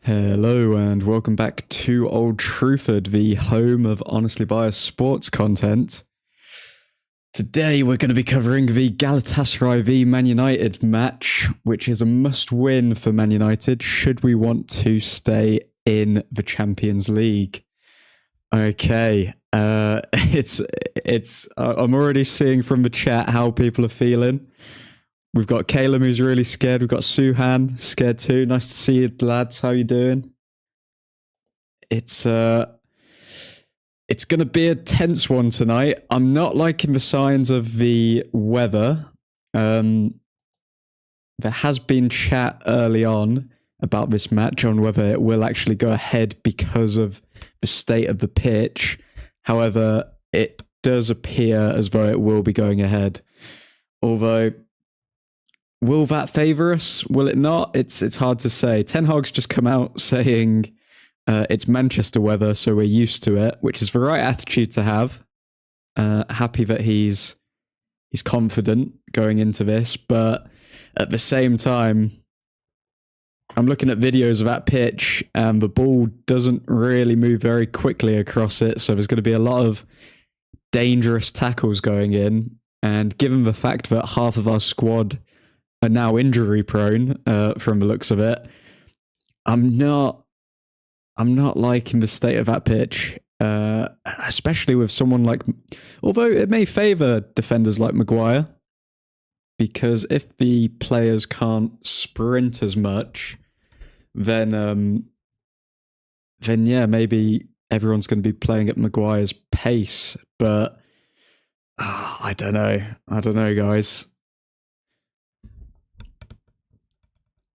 Hello and welcome back to Old Truthford, the home of honestly biased sports content. Today we're going to be covering the Galatasaray v Man United match, which is a must-win for Man United should we want to stay in the Champions League. Okay, I'm already seeing from the chat how people are feeling. We've got Caleb who's really scared. We've got Suhan scared too. Nice to see you, lads. How you doing? It's going to be a tense one tonight. I'm not liking the signs of the weather. There has been chat early on about this match on whether it will actually go ahead because of the state of the pitch. However, it does appear as though it will be going ahead. Although, will that favour us? Will it not? It's hard to say. Ten Hag's just come out saying it's Manchester weather, so we're used to it, which is the right attitude to have. Happy that he's confident going into this, but at the same time, I'm looking at videos of that pitch and the ball doesn't really move very quickly across it, so there's going to be a lot of dangerous tackles going in, and given the fact that half of our squad are now injury prone, from the looks of it, I'm not liking the state of that pitch, especially with someone like, although it may favour defenders like Maguire, because if the players can't sprint as much, then yeah, maybe everyone's going to be playing at Maguire's pace, but I don't know, guys.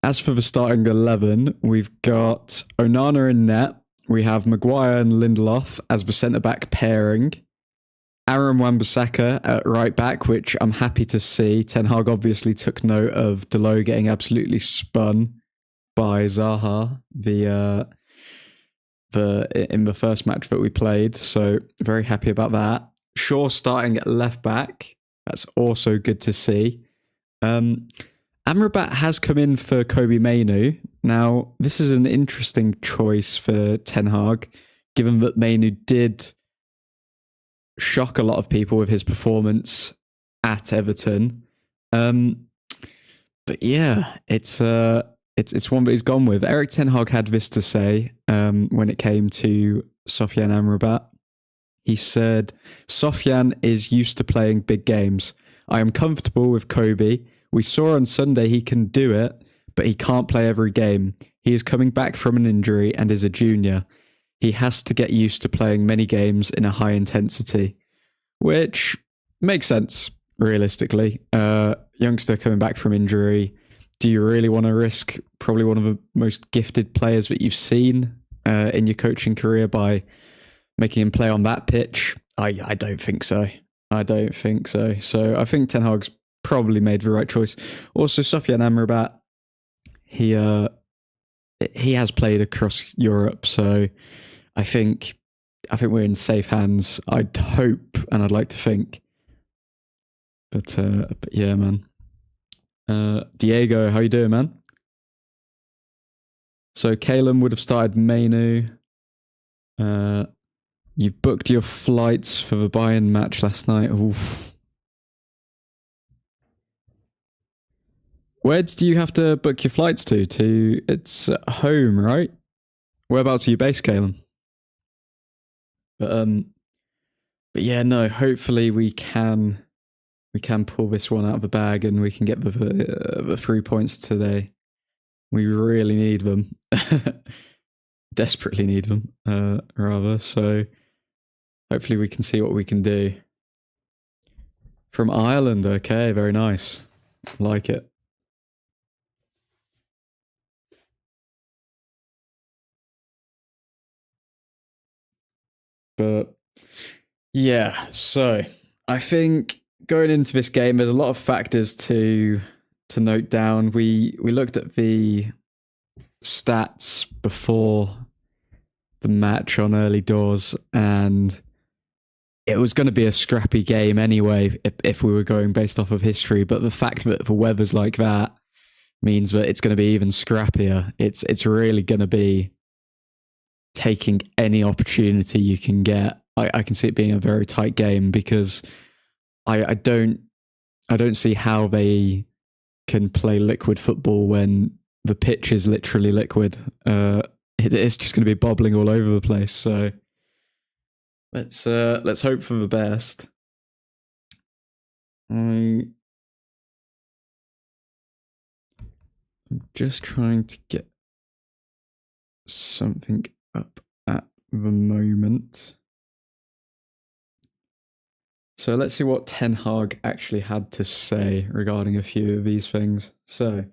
As for the starting 11, we've got Onana in net. We have Maguire and Lindelof as the centre-back pairing. Aaron Wan-Bissaka at right-back, which I'm happy to see. Ten Hag obviously took note of Delo getting absolutely spun by Zaha in the first match that we played, so very happy about that. Shaw starting at left-back. That's also good to see. Amrabat has come in for Kobbie Mainoo. Now, this is an interesting choice for Ten Hag, given that Mainoo did shock a lot of people with his performance at Everton. But yeah, it's one that he's gone with. Erik Ten Hag had this to say when it came to Sofyan Amrabat. He said, "Sofyan is used to playing big games. I am comfortable with Kobbie. We saw on Sunday he can do it, but he can't play every game. He is coming back from an injury and is a junior. He has to get used to playing many games in a high intensity," which makes sense, realistically. Youngster coming back from injury. Do you really want to risk probably one of the most gifted players that you've seen in your coaching career by making him play on that pitch? I don't think so. So I think Ten Hag's probably made the right choice. Also, Sofyan Amrabat, he has played across Europe, so I think we're in safe hands. I'd hope, and I'd like to think. But yeah, man. Diego, how you doing, man? So Caleb would have started Mainoo. You've booked your flights for the Bayern match last night. Oof. Where do you have to book your flights to? It's at home, right? Whereabouts are you based, Caleb? But yeah, no. Hopefully we can pull this one out of the bag and we can get the 3 points today. We really need them, desperately need them, rather. So hopefully we can see what we can do. From Ireland, okay, very nice, like it. But yeah, so I think going into this game, there's a lot of factors to note down. We looked at the stats before the match on early doors, and it was going to be a scrappy game anyway if we were going based off of history. But the fact that the weather's like that, means that it's going to be even scrappier. It's really going to be taking any opportunity you can get. I can see it being a very tight game because I don't see how they can play liquid football when the pitch is literally liquid. It's just going to be bobbling all over the place. So let's hope for the best. I'm just trying to get something up at the moment. So let's see what Ten Hag actually had to say regarding a few of these things. So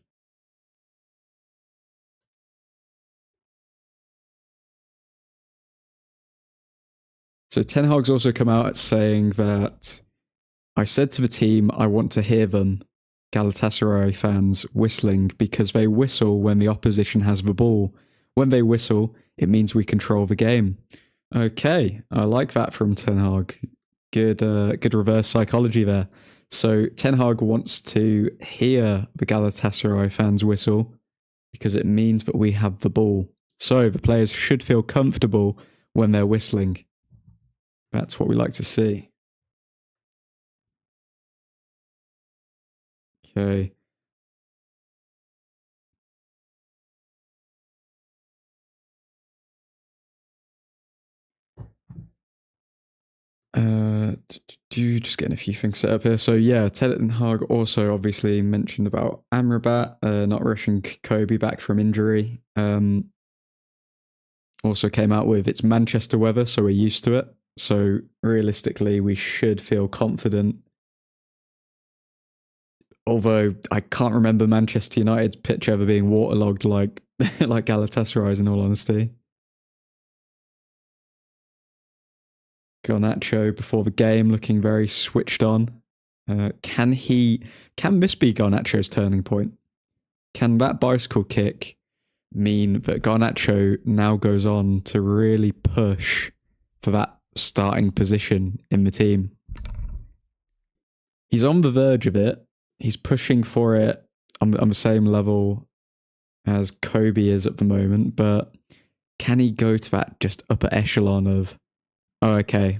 Ten Hag's also come out saying that I said to the team, I want to hear them, Galatasaray fans, whistling because they whistle when the opposition has the ball. When they whistle, it means we control the game. Okay, I like that from Ten Hag. Good reverse psychology there. So Ten Hag wants to hear the Galatasaray fans whistle because it means that we have the ball. So the players should feel comfortable when they're whistling. That's what we like to see. Okay. Just getting a few things set up here. So yeah, Ten Hag also obviously mentioned about Amrabat not rushing Kobe back from injury. Also came out with it's Manchester weather, so we're used to it. So realistically, we should feel confident. Although I can't remember Manchester United's pitch ever being waterlogged like like Galatasaray's, in all honesty. Garnacho before the game looking very switched on. Can this be Garnacho's turning point? Can that bicycle kick mean that Garnacho now goes on to really push for that starting position in the team? He's on the verge of it. He's pushing for it on the same level as Kobe is at the moment, but can he go to that just upper echelon of, oh, okay,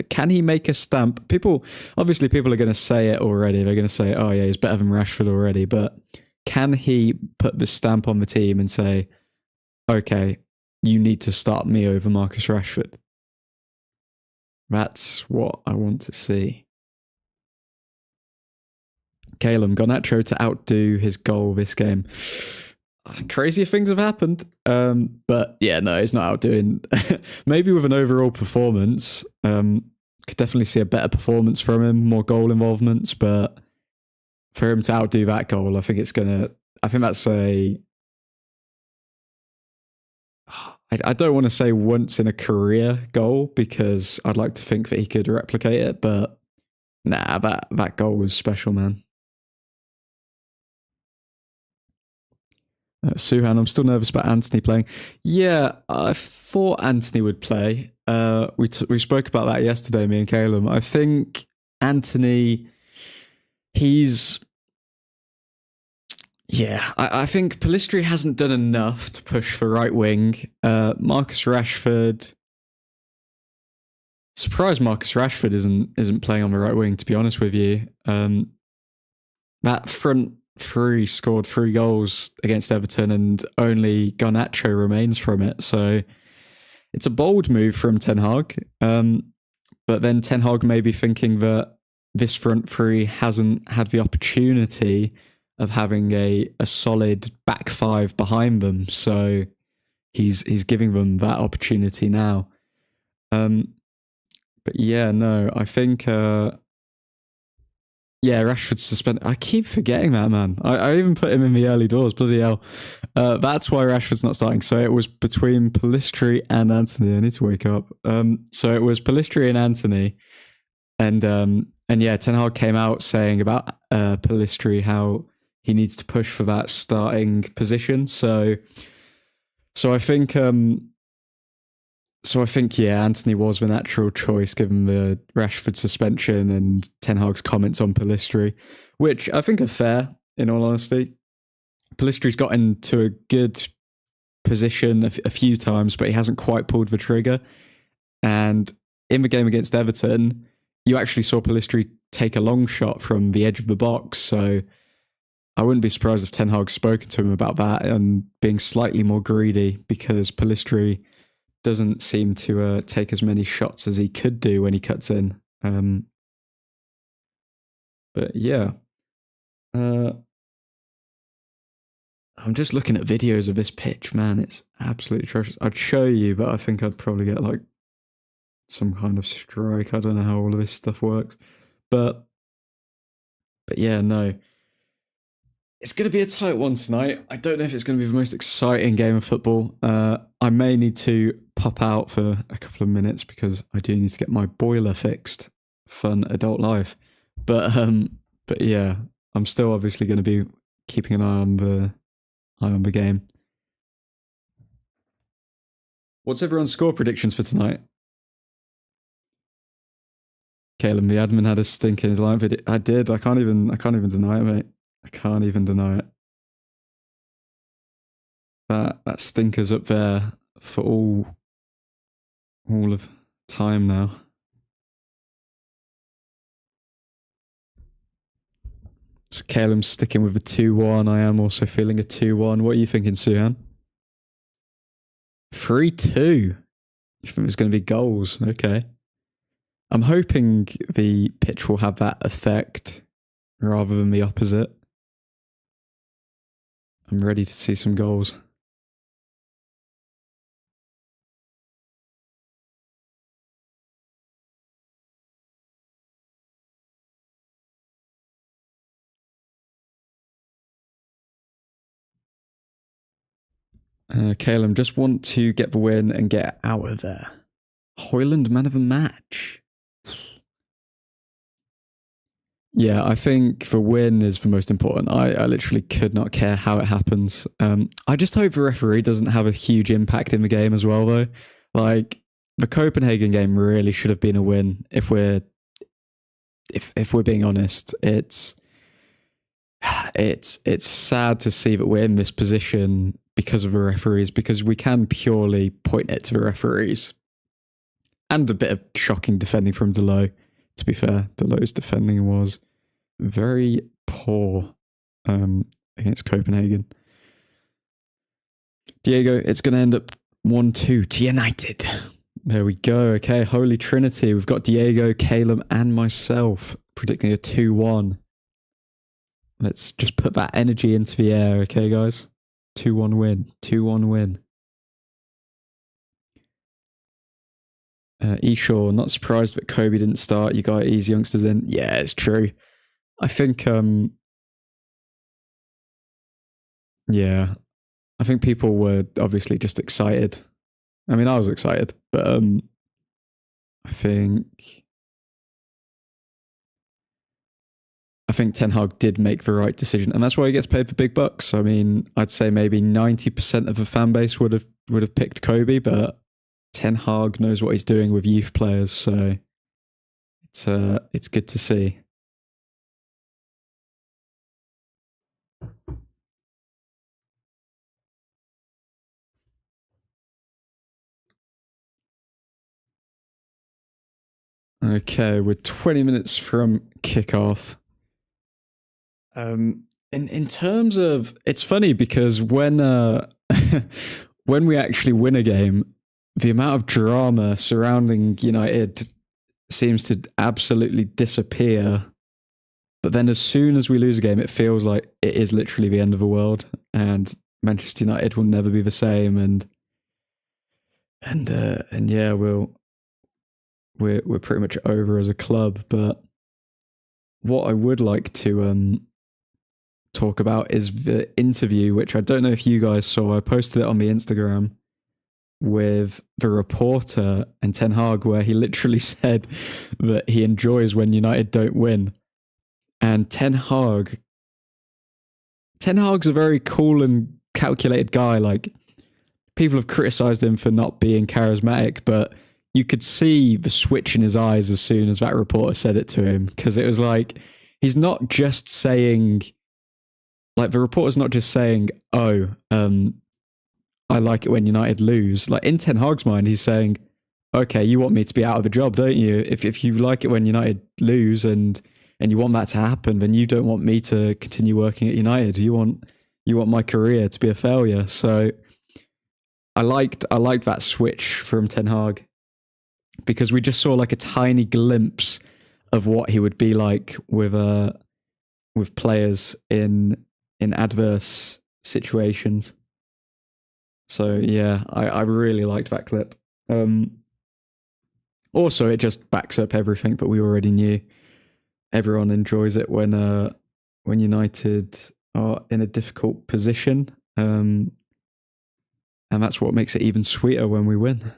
can he make a stamp? People are going to say it already. They're going to say, oh yeah, he's better than Rashford already, but can he put the stamp on the team and say, okay, you need to start me over Marcus Rashford? That's what I want to see. Calum, Garnacho to outdo his goal this game. Crazier things have happened. But yeah, no, he's not outdoing. Maybe with an overall performance. Could definitely see a better performance from him, more goal involvements, but for him to outdo that goal, I think that's I don't want to say once in a career goal because I'd like to think that he could replicate it, but nah, that goal was special, man. Suhan, I'm still nervous about Anthony playing. Yeah, I thought Anthony would play. We spoke about that yesterday, me and Calum. I think Anthony, I think Pellistri hasn't done enough to push for right wing. Marcus Rashford, surprised Marcus Rashford isn't playing on the right wing, to be honest with you. That front three scored 3 goals against Everton and only Garnacho remains from it. So it's a bold move from Ten Hag. But then Ten Hag may be thinking that this front three hasn't had the opportunity of having a solid back five behind them. So he's giving them that opportunity now. But yeah, no, I think Rashford's suspended. I keep forgetting that, man. I even put him in the early doors. Bloody hell. That's why Rashford's not starting. So it was between Pellistri and Anthony. I need to wake up. So it was Pellistri and Anthony. And yeah, Ten Hag came out saying about Pellistri how he needs to push for that starting position. So I think yeah, Anthony was the natural choice given the Rashford suspension and Ten Hag's comments on Pellistri, which I think are fair. in all honesty. Pellistri's got into a good position a few times, but he hasn't quite pulled the trigger. And in the game against Everton, you actually saw Pellistri take a long shot from the edge of the box. So I wouldn't be surprised if Ten Hag's spoken to him about that and being slightly more greedy, because Pellistri doesn't seem to take as many shots as he could do when he cuts in. But yeah. I'm just looking at videos of this pitch, man. It's absolutely atrocious. I'd show you, but I think I'd probably get like some kind of strike. I don't know how all of this stuff works. But yeah, no. It's going to be a tight one tonight. I don't know if it's going to be the most exciting game of football. I may need to pop out for a couple of minutes because I do need to get my boiler fixed. Fun adult life. But yeah, I'm still obviously going to be keeping an eye on the game. What's everyone's score predictions for tonight? Caleb, the admin had a stink in his line video. I did. I can't even deny it, mate. I can't even deny it. That stinker's up there for all of time now. So Caleb's sticking with a 2-1. I am also feeling a 2-1. What are you thinking, Suhan? 3-2. You think there's going to be goals? Okay. I'm hoping the pitch will have that effect rather than the opposite. I'm ready to see some goals. Caleb, just want to get the win and get out of there. Hoyland, man of the match. Yeah, I think the win is the most important. I literally could not care how it happens. I just hope the referee doesn't have a huge impact in the game as well, though. Like, the Copenhagen game really should have been a win. If we're being honest, it's sad to see that we're in this position because of the referees, because we can purely point it to the referees. And a bit of shocking defending from Delo. To be fair, Delo's defending was very poor against Copenhagen. Diego, it's going to end up 1-2 to United. There we go. Okay, Holy Trinity. We've got Diego, Caleb, and myself predicting a 2-1. Let's just put that energy into the air, okay, guys? 2-1 win. 2-1 win. Eshaw, not surprised that Kobe didn't start. You got easy youngsters in. Yeah, it's true. I think, yeah, I think people were obviously just excited. I mean, I was excited, but I think Ten Hag did make the right decision, and that's why he gets paid for big bucks. I mean, I'd say maybe 90% of the fan base would have picked Kobe, but Ten Hag knows what he's doing with youth players, so it's good to see. Okay, we're 20 minutes from kickoff. In terms of, it's funny because when when we actually win a game, the amount of drama surrounding United seems to absolutely disappear. But then as soon as we lose a game, it feels like it is literally the end of the world, and Manchester United will never be the same. And yeah, we're pretty much over as a club. But what I would like to talk about is the interview, which I don't know if you guys saw. I posted it on the Instagram with the reporter and Ten Hag, where he literally said that he enjoys when United don't win. And Ten Hag's a very cool and calculated guy. Like, people have criticized him for not being charismatic, but you could see the switch in his eyes as soon as that reporter said it to him, because it was like, he's not just saying like the reporter's not just saying, "Oh, I like it when United lose." Like in Ten Hag's mind, he's saying, "Okay, you want me to be out of a job, don't you? If you like it when United lose and you want that to happen, then you don't want me to continue working at United. You want my career to be a failure." So I liked that switch from Ten Hag, because we just saw like a tiny glimpse of what he would be like with players in adverse situations. So yeah, I really liked that clip. Also, it just backs up everything that we already knew. Everyone enjoys it when United are in a difficult position, and that's what makes it even sweeter when we win.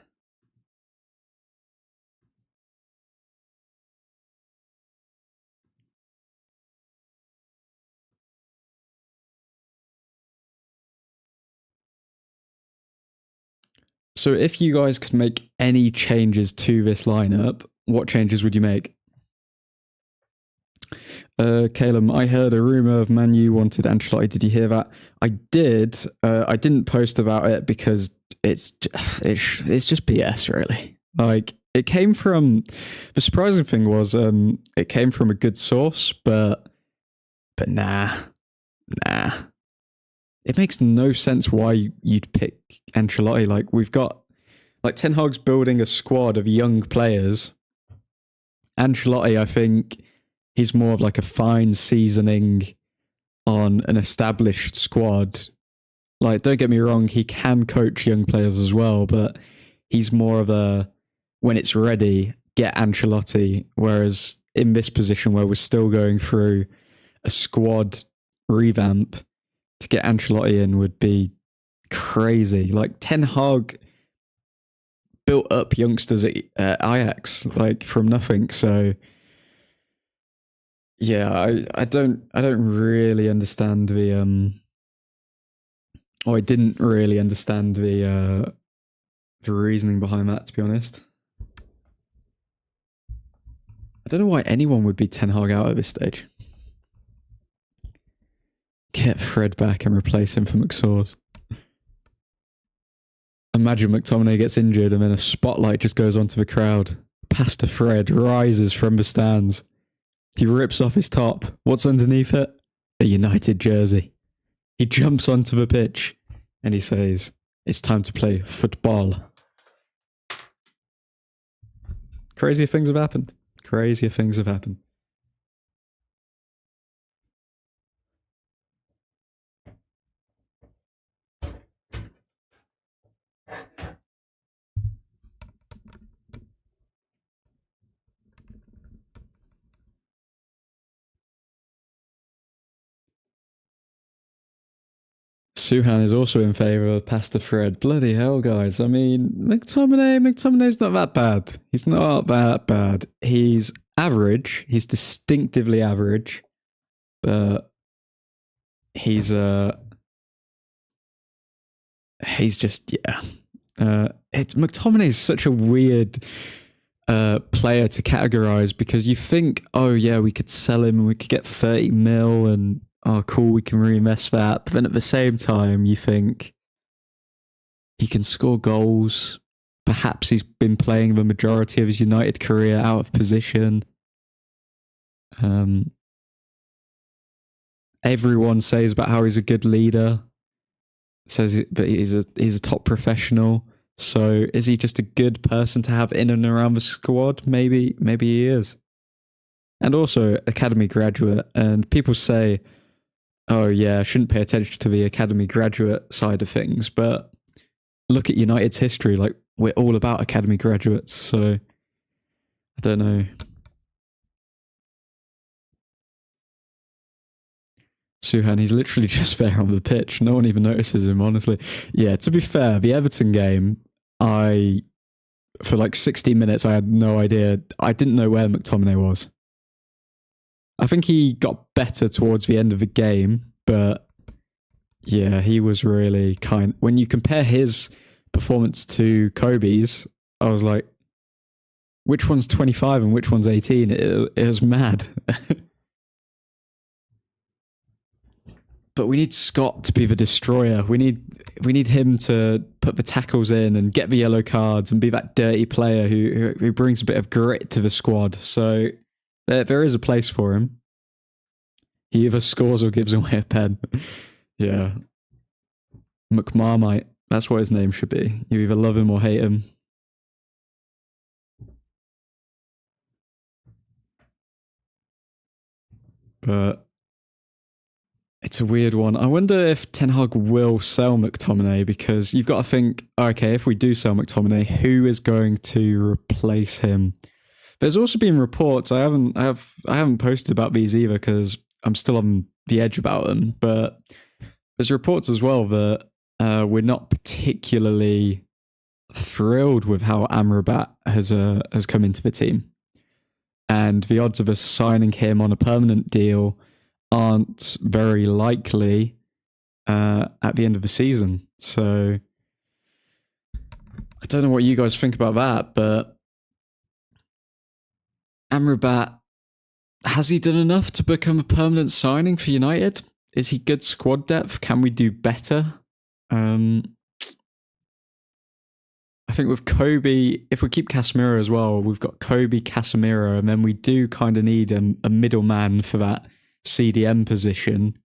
So if you guys could make any changes to this lineup, what changes would you make? Caleb, I heard a rumor of Man U wanted Ancelotti. Did you hear that? I did. I didn't post about it because it's just BS, really. Like, it came from, the surprising thing was it came from a good source, but nah. It makes no sense why you'd pick Ancelotti. Like, we've got, like, Ten Hag's building a squad of young players. Ancelotti, I think, he's more of like a fine seasoning on an established squad. Like, don't get me wrong, he can coach young players as well, but he's more of a, when it's ready, get Ancelotti. Whereas in this position where we're still going through a squad revamp, to get Ancelotti in would be crazy. Like, Ten Hag built up youngsters at Ajax, like, from nothing. So yeah, I don't really understand the I didn't really understand the reasoning behind that, to be honest. I don't know why anyone would be Ten Hag out at this stage. Get Fred back and replace him for McSauce. Imagine McTominay gets injured and then a spotlight just goes onto the crowd. Pass to Fred, rises from the stands. He rips off his top. What's underneath it? A United jersey. He jumps onto the pitch and he says, "It's time to play football." Crazier things have happened. Crazier things have happened. Suhan is also in favour of Pastor Fred. Bloody hell, guys. I mean, McTominay's not that bad. He's not that bad. He's average. He's distinctively average. But he's just, yeah. McTominay's such a weird player to categorise, because you think, oh yeah, we could sell him and we could get 30 mil and oh cool, we can reinvest that. But then at the same time, you think he can score goals. Perhaps he's been playing the majority of his United career out of position. Everyone says about how he's a good leader. Says that he's a top professional. So is he just a good person to have in and around the squad? Maybe he is. And also academy graduate. And people say, oh yeah, I shouldn't pay attention to the academy graduate side of things. But look at United's history. Like, we're all about academy graduates. So I don't know. Suhan, he's literally just there on the pitch. No one even notices him, honestly. Yeah, to be fair, the Everton game, for like 60 minutes, I had no idea. I didn't know where McTominay was. I think he got better towards the end of the game, but yeah, he was really when you compare his performance to Kobe's, I was like, which one's 25 and which one's 18? It was mad. But we need Scott to be the destroyer. We need him to put the tackles in and get the yellow cards and be that dirty player who brings a bit of grit to the squad. So there is a place for him. He either scores or gives away a pen. Yeah. McMarmite. That's what his name should be. You either love him or hate him. But it's a weird one. I wonder if Ten Hag will sell McTominay, because you've got to think, okay, if we do sell McTominay, who is going to replace him? There's also been reports. I haven't posted about these either because I'm still on the edge about them. But there's reports as well that we're not particularly thrilled with how Amrabat has come into the team, and the odds of us signing him on a permanent deal aren't very likely at the end of the season. So I don't know what you guys think about that, but Amrabat, has he done enough to become a permanent signing for United? Is he good squad depth? Can we do better? I think with Kobe, if we keep Casemiro as well, we've got Kobe, Casemiro, and then we do kind of need a middleman for that CDM position.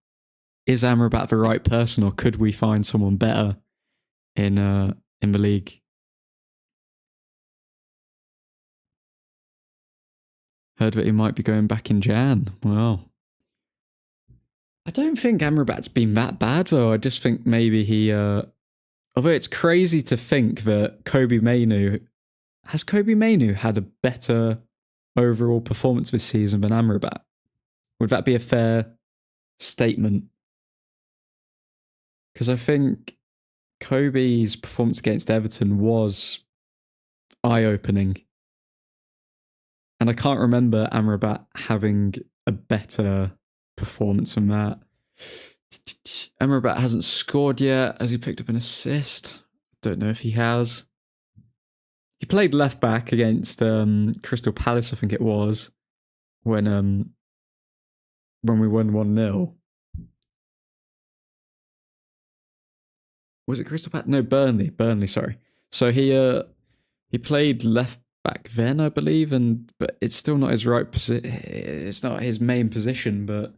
Is Amrabat the right person, or could we find someone better in the league? Heard that he might be going back in Jan. Wow. I don't think Amrabat's been that bad, though. I just think maybe he... although it's crazy to think that Kobe Mainoo had a better overall performance this season than Amrabat? Would that be a fair statement? Because I think Kobe's performance against Everton was eye-opening. And I can't remember Amrabat having a better performance than that. Amrabat hasn't scored yet. Has he picked up an assist? Don't know if he has. He played left back against Crystal Palace, I think it was, when we won 1-0. Was it Crystal Palace? No, Burnley, sorry. So he played left back then, I believe, but it's still not his right position. It's not his main position, but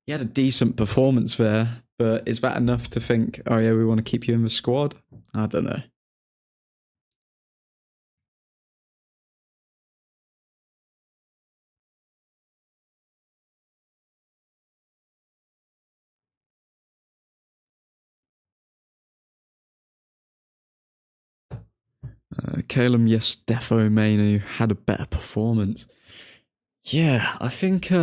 he had a decent performance there. But is that enough to think, oh yeah, we want to keep you in the squad? I don't know. Calum, yes, defo Mainoo had a better performance. Yeah, I think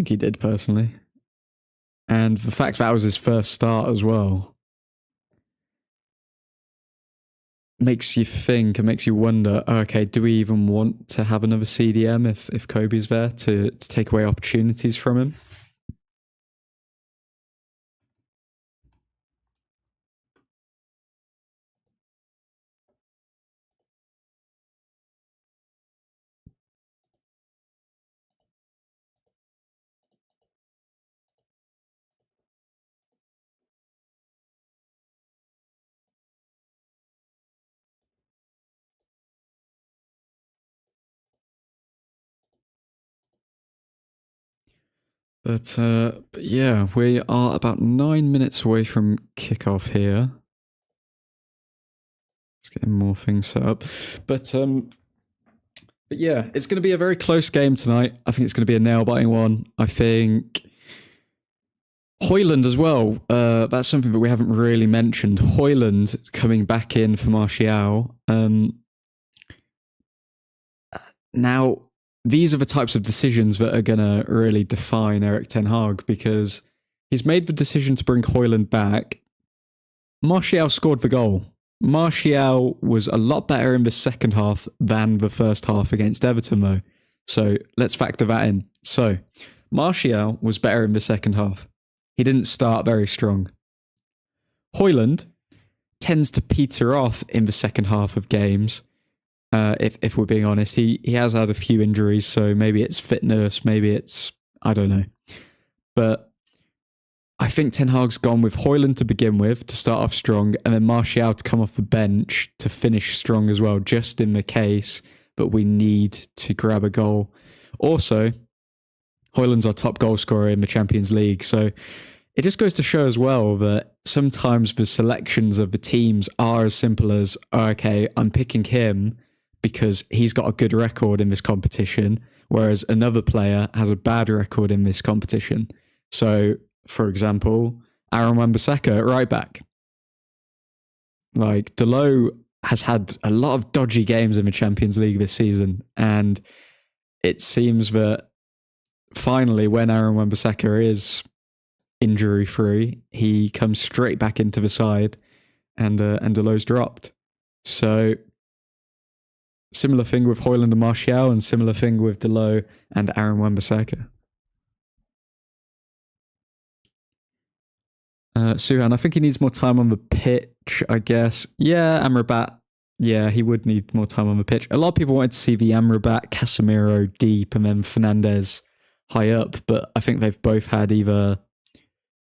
he did personally. And the fact that was his first start as well makes you think and makes you wonder, okay, do we even want to have another CDM if Kobe's there to take away opportunities from him? But yeah, we are about 9 minutes away from kickoff here. Just getting more things set up. But yeah, it's going to be a very close game tonight. I think it's going to be a nail-biting one. I think Højlund as well. That's something that we haven't really mentioned. Højlund coming back in for Martial. Now, these are the types of decisions that are going to really define Erik ten Hag, because he's made the decision to bring Højlund back. Martial scored the goal. Martial was a lot better in the second half than the first half against Everton, though. So let's factor that in. So Martial was better in the second half. He didn't start very strong. Højlund tends to peter off in the second half of games. If we're being honest, he has had a few injuries, so maybe it's fitness, maybe it's I don't know. But I think Ten Hag's gone with Højlund to begin with, to start off strong, and then Martial to come off the bench to finish strong as well, just in the case that we need to grab a goal. Also, Højlund's our top goal scorer in the Champions League, so it just goes to show as well that sometimes the selections of the teams are as simple as, okay, I'm picking him because he's got a good record in this competition, whereas another player has a bad record in this competition. So, for example, Aaron Wan-Bissaka at right back. Like, Dalot has had a lot of dodgy games in the Champions League this season, and it seems that finally, when Aaron Wan-Bissaka is injury-free, he comes straight back into the side, and Dalot's dropped. So, similar thing with Højlund and Martial, and similar thing with Dalot and Aaron Wan-Bissaka. Suhan, I think he needs more time on the pitch, I guess. Yeah, Amrabat. Yeah, he would need more time on the pitch. A lot of people wanted to see the Amrabat, Casemiro deep, and then Fernandes high up, but I think they've both had either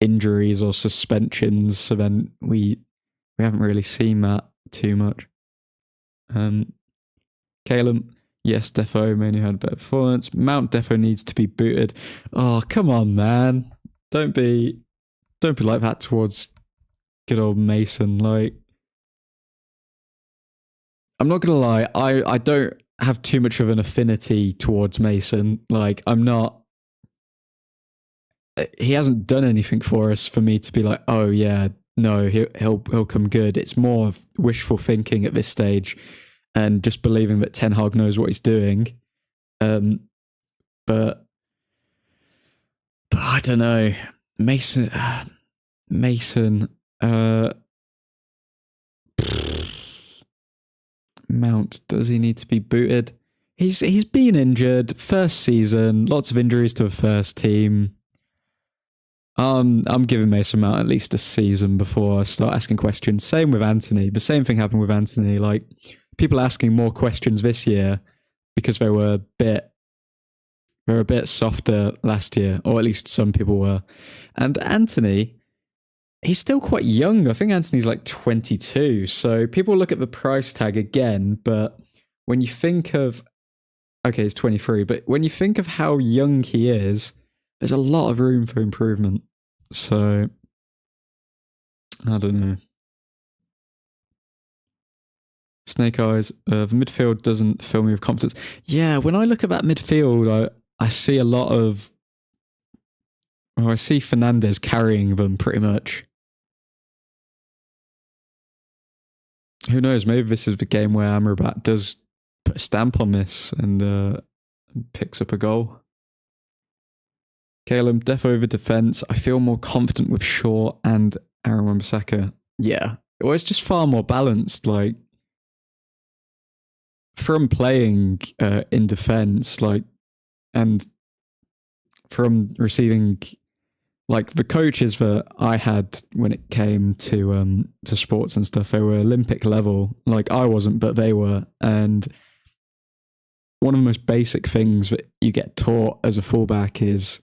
injuries or suspensions, so then we haven't really seen that too much. Calum, yes, Defo mainly had a better performance. Mount Defo needs to be booted. Oh, come on, man. Don't be like that towards good old Mason. Like, I'm not gonna lie, I don't have too much of an affinity towards Mason. Like, I'm not. He hasn't done anything for us for me to be like, oh yeah, no, he'll come good. It's more of wishful thinking at this stage, and just believing that Ten Hag knows what he's doing. But I don't know, Mason. Mount, does he need to be booted? He's been injured. First season, lots of injuries to the first team. I'm giving Mason Mount at least a season before I start asking questions. Same with Anthony. The same thing happened with Anthony. Like, people asking more questions this year because they were a bit softer last year, or at least some people were. And Anthony, he's still quite young. I think Anthony's like 22. So people look at the price tag again, but when you think of, okay, he's 23, but when you think of how young he is, there's a lot of room for improvement. So, I don't know. Snake Eyes, the midfield doesn't fill me with confidence. Yeah, when I look at that midfield, I see a lot of... Well, I see Fernandes carrying them pretty much. Who knows, maybe this is the game where Amrabat does put a stamp on this and picks up a goal. Calum, def over defense. I feel more confident with Shaw and Aaron Wan-Bissaka. Yeah. Well, it's just far more balanced. Like, from playing in defense, like, and from receiving, like, the coaches that I had when it came to sports and stuff, they were Olympic level. Like, I wasn't, but they were. And one of the most basic things that you get taught as a fullback is,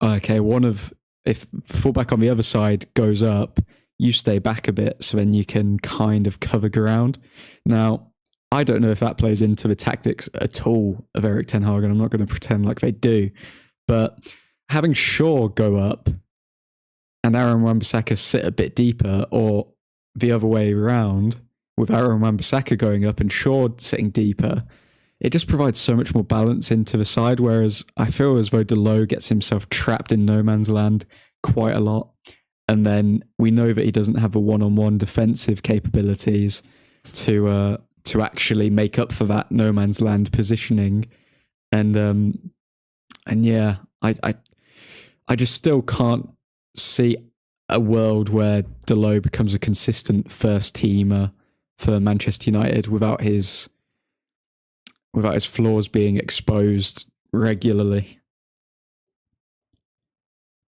okay, if the fullback on the other side goes up, you stay back a bit so then you can kind of cover ground. Now, I don't know if that plays into the tactics at all of Erik ten Hag, and I'm not going to pretend like they do, but having Shaw go up and Aaron Wan-Bissaka sit a bit deeper, or the other way around, with Aaron Wan-Bissaka going up and Shaw sitting deeper, it just provides so much more balance into the side, whereas I feel as though Dalot gets himself trapped in no man's land quite a lot. And then we know that he doesn't have the one-on-one defensive capabilities to actually make up for that no man's land positioning. And yeah, I just still can't see a world where Dalot becomes a consistent first teamer for Manchester United without his flaws being exposed regularly.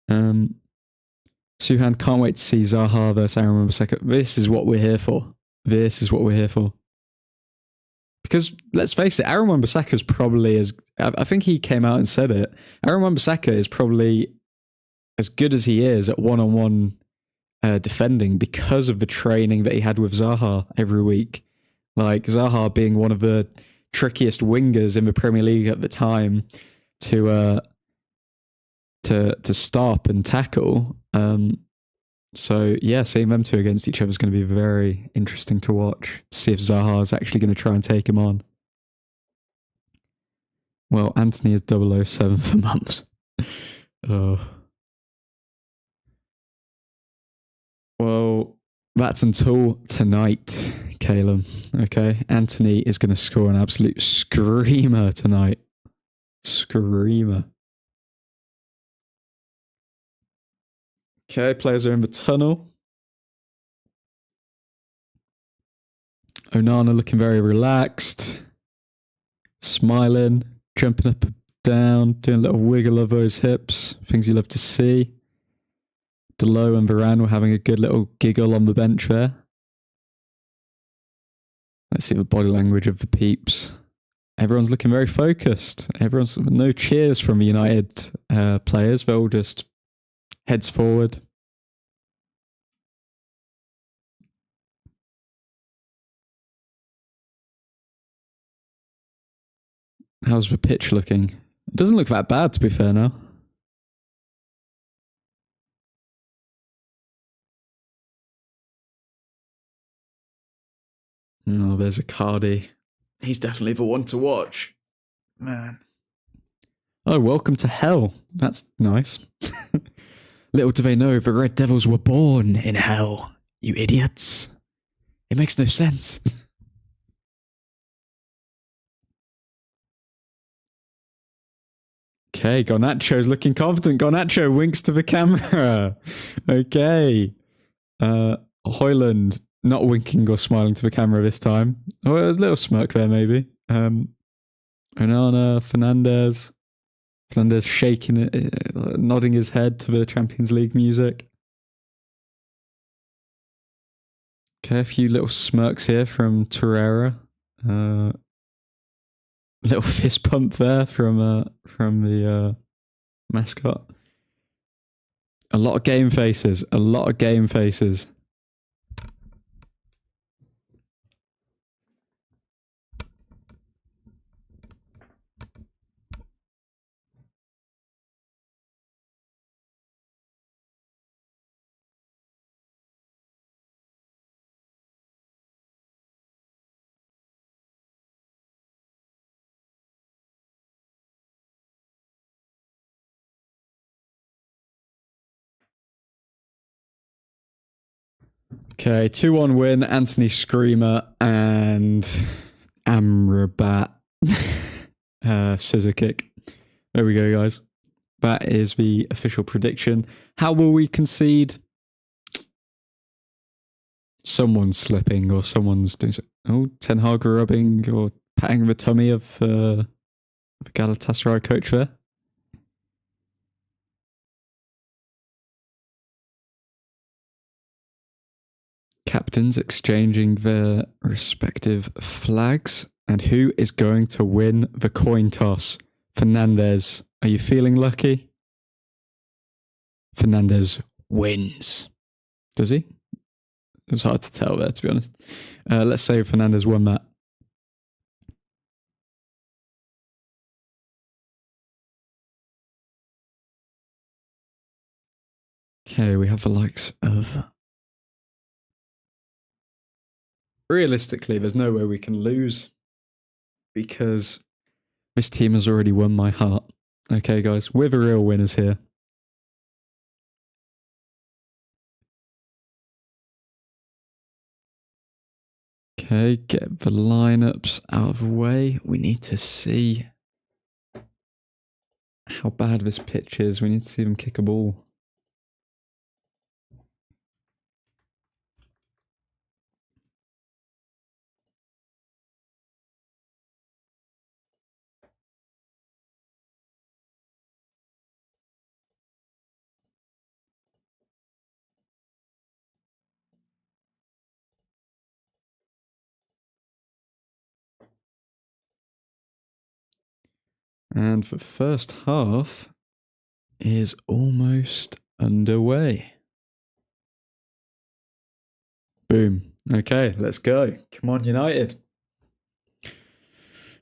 Suhan, can't wait to see Zaha versus Aaron Wan-Bissaka. This is what we're here for. Because because let's face it, Aaron Wan-Bissaka is probably I think he came out and said it. Aaron Wan-Bissaka is probably as good as he is at one-on-one defending because of the training that he had with Zaha every week. Like Zaha being one of the trickiest wingers in the Premier League at the time to stop and tackle. So yeah, seeing them two against each other is going to be very interesting to watch. To see if Zaha is actually going to try and take him on. Well, Anthony is 007 for mums. Oh. Well, that's until tonight, Caleb. Okay, Anthony is going to score an absolute screamer tonight. Screamer. Okay, players are in the tunnel. Onana looking very relaxed. Smiling, jumping up and down, doing a little wiggle of those hips. Things you love to see. Delo and Varane were having a good little giggle on the bench there. Let's see the body language of the peeps. Everyone's looking very focused. Everyone's no cheers from the United players. They're all just heads forward. How's the pitch looking? It doesn't look that bad, to be fair now. Oh, there's a Cardi. He's definitely the one to watch. Man. Oh, welcome to hell. That's nice. Little do they know the Red Devils were born in hell, you idiots. It makes no sense. Okay, Garnacho's looking confident. Garnacho winks to the camera. Okay. Hoyland not winking or smiling to the camera this time. Oh, a little smirk there, maybe. Onana, Fernandez. Fernandez shaking it, nodding his head to the Champions League music. Okay, a few little smirks here from Torreira. Little fist pump there from the mascot. A lot of game faces. A lot of game faces. Okay, 2-1 win. Anthony Screamer and Amrabat scissor kick. There we go, guys. That is the official prediction. How will we concede? Someone's slipping or someone's doing so. Oh, Ten Hag rubbing or patting the tummy of the Galatasaray coach there. Captains exchanging their respective flags. And who is going to win the coin toss? Fernandez. Are you feeling lucky? Fernandez wins. Does he? It was hard to tell there, to be honest. Let's say Fernandez won that. Okay, we have the likes of... Realistically, there's no way we can lose because this team has already won my heart. Okay, guys, we're the real winners here. Okay, get the lineups out of the way. We need to see how bad this pitch is. We need to see them kick a ball. And the first half is almost underway. Boom. Okay, let's go. Come on, United.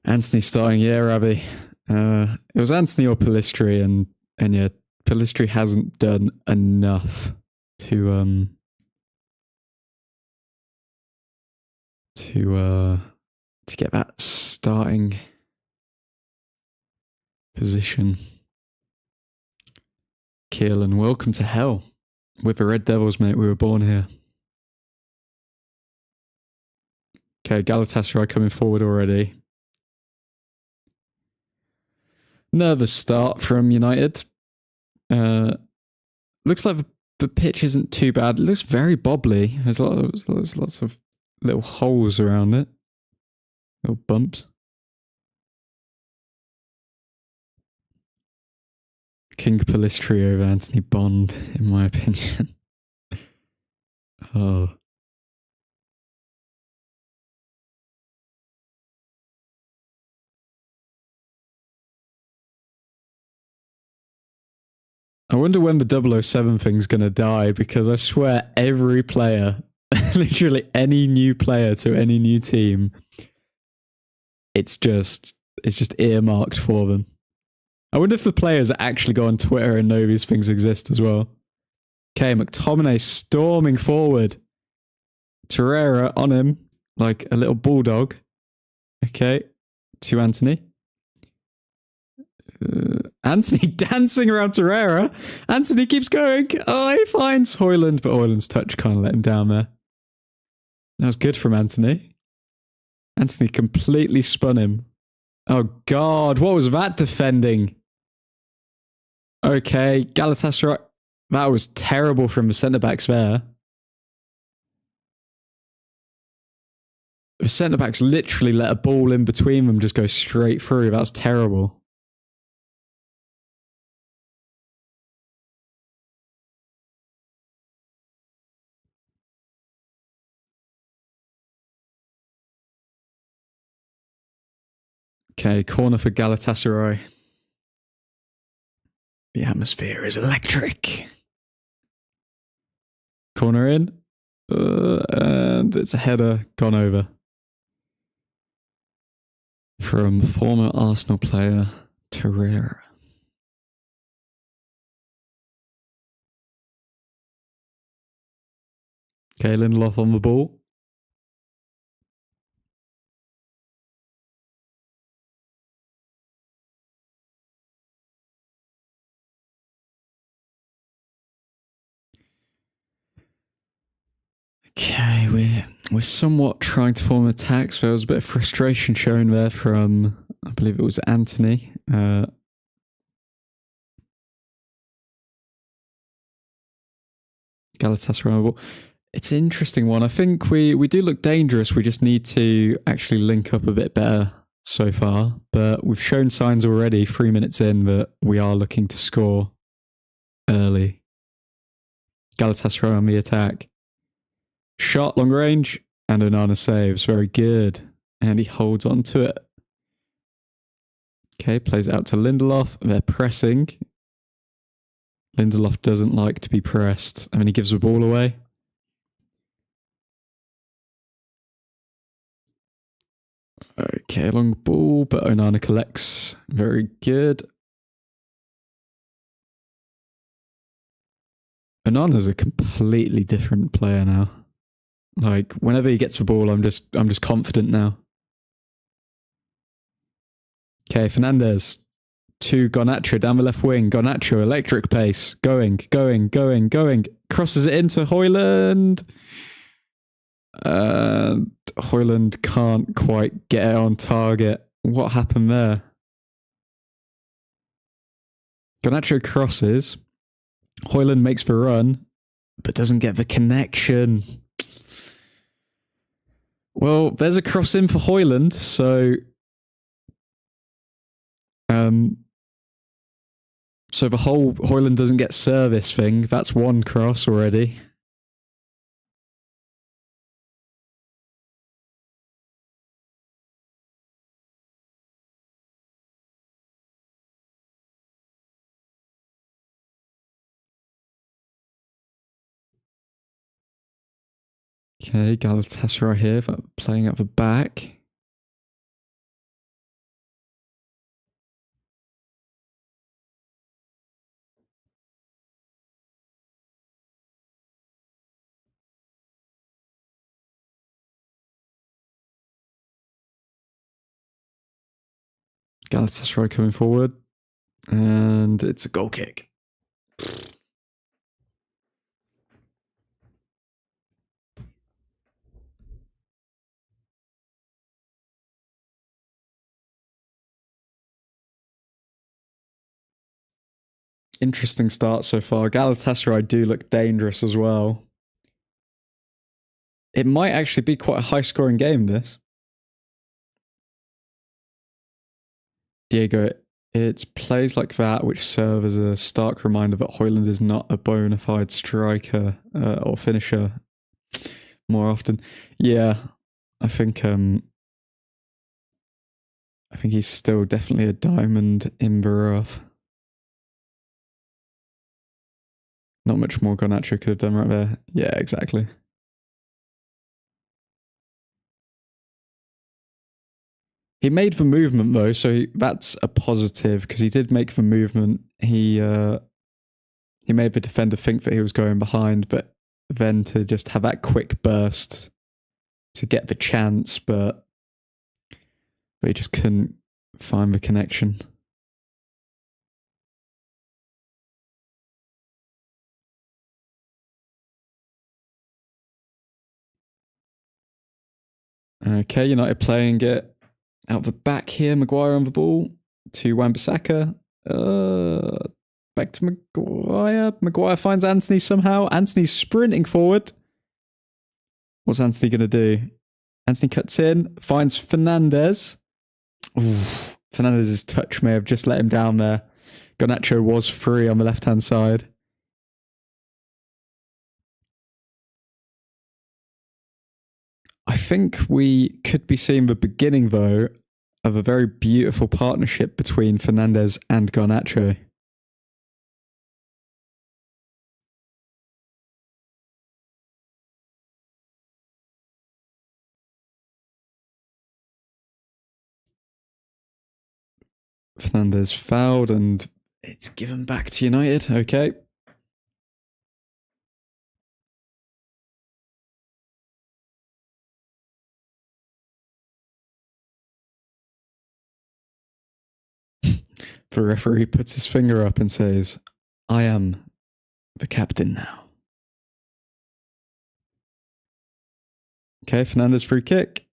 Anthony starting, yeah, Ravi. It was Anthony or Pellistri, and yeah, Pellistri hasn't done enough to get that starting position. Keelan, welcome to hell. With the Red Devils, mate. We were born here. Okay, Galatasaray coming forward already. Nervous start from United. Looks like the pitch isn't too bad. It looks very bobbly. There's lots of little holes around it. Little bumps. King Pellistri over Anthony Bond, in my opinion. Oh. I wonder when the 007 thing's going to die, because I swear every player, literally any new player to any new team, it's just earmarked for them. I wonder if the players actually go on Twitter and know these things exist as well. Okay, McTominay storming forward. Torreira on him like a little bulldog. Okay, to Anthony. Anthony dancing around Torreira. Anthony keeps going. Oh, he finds Højlund, but Højlund's touch kind of let him down there. That was good from Anthony. Anthony completely spun him. Oh, God. What was that defending? Okay, Galatasaray. That was terrible from the centre-backs there. The centre-backs literally let a ball in between them just go straight through. That was terrible. Okay, corner for Galatasaray. The atmosphere is electric. Corner in. And it's a header gone over. From former Arsenal player Torreira. Okay, Lindelof on the ball. Okay, we're somewhat trying to form attacks. There was a bit of frustration shown there from, I believe it was Anthony. Galatasaray on the ball. It's an interesting one. I think we do look dangerous. We just need to actually link up a bit better so far. But we've shown signs already, 3 minutes in, that we are looking to score early. Galatasaray on the attack. Shot, long range, and Onana saves. Very good. And he holds on to it. Okay, plays it out to Lindelof. They're pressing. Lindelof doesn't like to be pressed. I mean, he gives the ball away. Okay, long ball, but Onana collects. Very good. Onana's a completely different player now. Like, whenever he gets the ball, I'm just confident now. Okay, Fernandez to Garnacho down the left wing. Garnacho, electric pace. Going. Crosses it into Højlund. Højlund can't quite get it on target. What happened there? Garnacho crosses. Højlund makes the run, but doesn't get the connection. Well, there's a cross in for Højlund, so the whole Højlund doesn't get service thing. That's one cross already. Okay, Galatasaray here, playing at the back. Galatasaray coming forward. And it's a goal kick. Interesting start so far. Galatasaray do look dangerous as well. It might actually be quite a high-scoring game, this. Diego, it's plays like that which serve as a stark reminder that Højlund is not a bona fide striker or finisher more often. Yeah, I think he's still definitely a diamond in Barov. Not much more Garnacho could have done right there. Yeah, exactly. He made the movement though, so that's a positive because he did make the movement. He made the defender think that he was going behind, but then to just have that quick burst to get the chance, but he just couldn't find the connection. Okay, United playing it out the back here. Maguire on the ball to Wan-Bissaka. Back to Maguire. Maguire finds Anthony somehow. Anthony's sprinting forward. What's Anthony going to do? Anthony cuts in, finds Fernandez. Ooh, Fernandez's touch may have just let him down there. Garnacho was free on the left-hand side. I think we could be seeing the beginning, though, of a very beautiful partnership between Fernandez and Garnacho. Fernandez fouled and it's given back to United. Okay. The referee puts his finger up and says, I am the captain now. Okay, Fernandez free kick.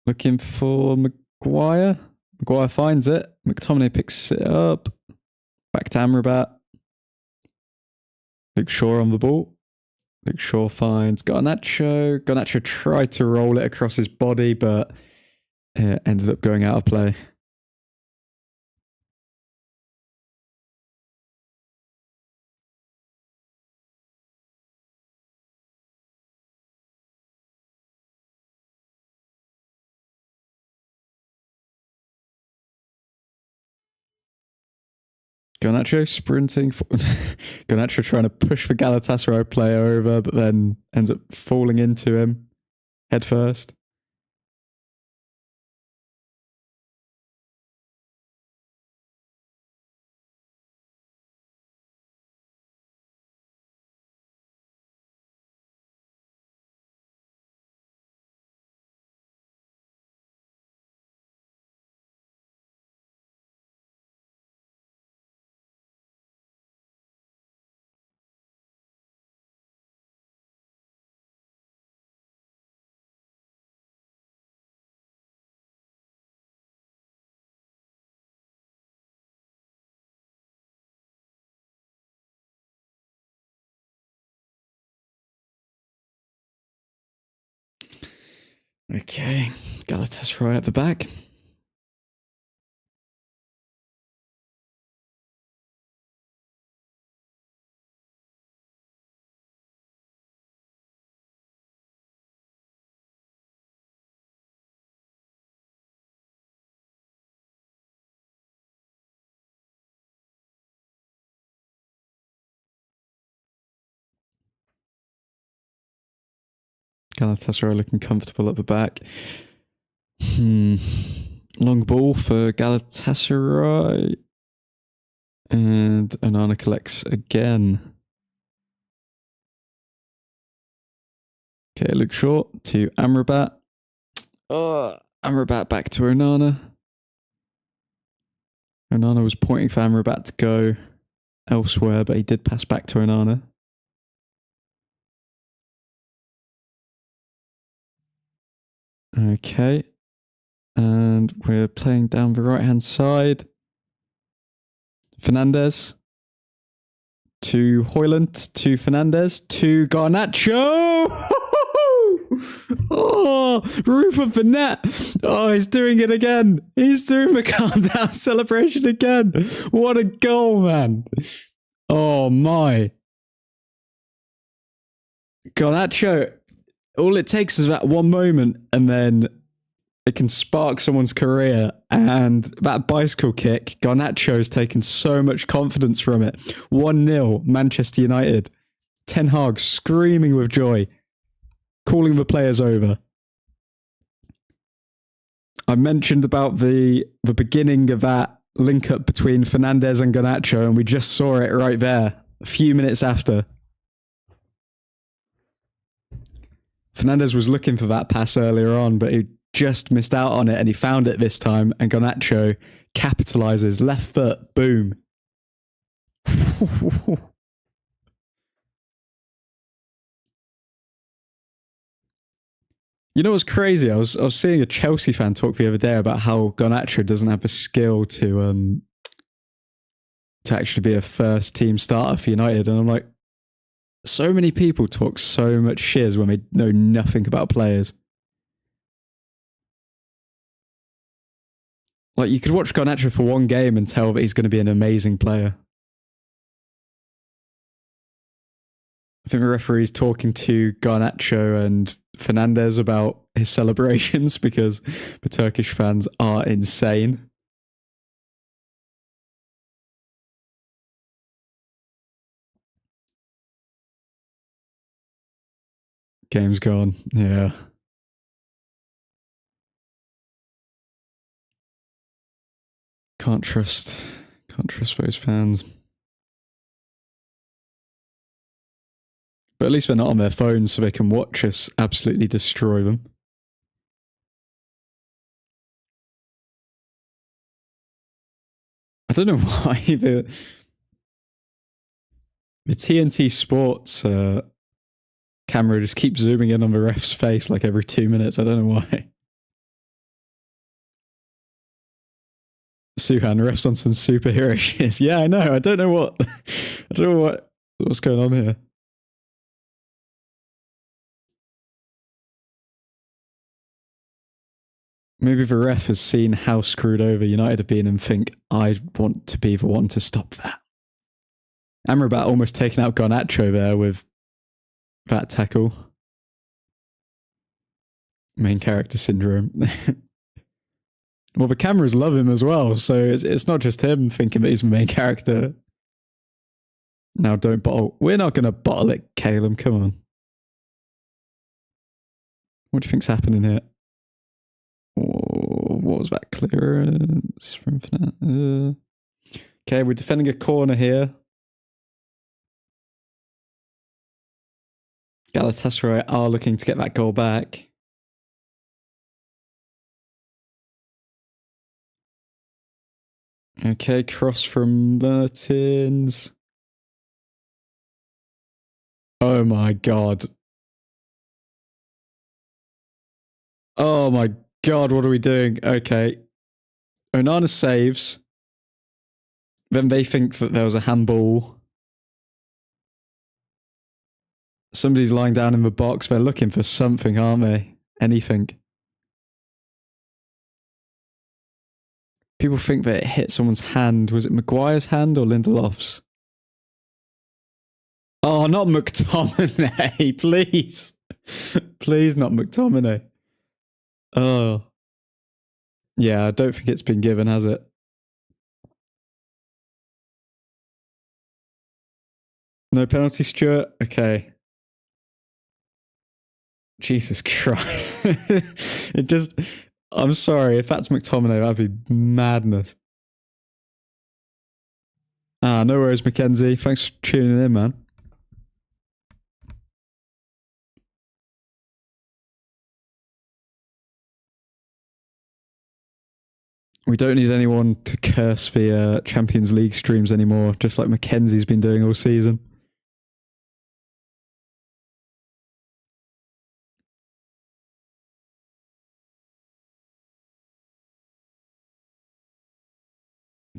Looking for Maguire. Maguire finds it. McTominay picks it up. Back to Amrabat. Luke Shaw on the ball. Luke Shaw finds Garnacho. Garnacho tried to roll it across his body, but it ended up going out of play. Garnacho sprinting. Garnacho trying to push the Galatasaray player over, but then ends up falling into him head first. Okay, Galatasaray at the back. Galatasaray looking comfortable at the back. Long ball for Galatasaray. And Onana collects again. Okay, Luke Short to Amrabat. Amrabat back to Onana. Onana was pointing for Amrabat to go elsewhere, but he did pass back to Onana. Okay. And we're playing down the right-hand side. Fernandez. To Højlund. To Fernandez. To Garnacho! Oh, roof of the net. Oh, he's doing it again. He's doing the calm down celebration again. What a goal, man. Oh, my. Garnacho. All it takes is that one moment and then it can spark someone's career. And that bicycle kick, Garnacho's taken so much confidence from it. 1-0, Manchester United. Ten Hag screaming with joy, calling the players over. I mentioned about the beginning of that link up between Fernandez and Garnacho, and we just saw it right there, a few minutes after. Fernandez was looking for that pass earlier on, but he just missed out on it, and he found it this time, and Garnacho capitalizes. Left foot, boom. You know what's crazy? I was seeing a Chelsea fan talk the other day about how Garnacho doesn't have the skill to actually be a first team starter for United, and I'm like, so many people talk so much shiz when they know nothing about players. Like, you could watch Garnacho for one game and tell that he's going to be an amazing player. I think the referee's talking to Garnacho and Fernandez about his celebrations because the Turkish fans are insane. Game's gone. Yeah. Can't trust those fans. But at least they're not on their phones, so they can watch us absolutely destroy them. I don't know why the TNT Sports camera just keeps zooming in on the ref's face like every 2 minutes. I don't know why. Suhan, ref's on some superhero shit. Yeah, I know. I don't know what's going on here. Maybe the ref has seen how screwed over United have been and think, I want to be the one to stop that. Amrabat almost taking out Garnacho there with that tackle. Main character syndrome. Well, the cameras love him as well, so it's not just him thinking that he's the main character. Now, don't bottle. We're not going to bottle it, Caleb. Come on. What do you think's happening here? Oh, what was that clearance from Fernand? Okay, we're defending a corner here. Galatasaray are looking to get that goal back. Okay, cross from Mertens. Oh my god. Oh my god, what are we doing? Okay. Onana saves. Then they think that there was a handball. Somebody's lying down in the box. They're looking for something, aren't they? Anything. People think that it hit someone's hand. Was it Maguire's hand or Lindelof's? Oh, not McTominay, please. Please, not McTominay. Oh. Yeah, I don't think it's been given, has it? No penalty, Stuart? Okay. Jesus Christ. It just... I'm sorry, if that's McTominay, that'd be madness. Ah, no worries, Mackenzie. Thanks for tuning in, man. We don't need anyone to curse the Champions League streams anymore, just like Mackenzie's been doing all season.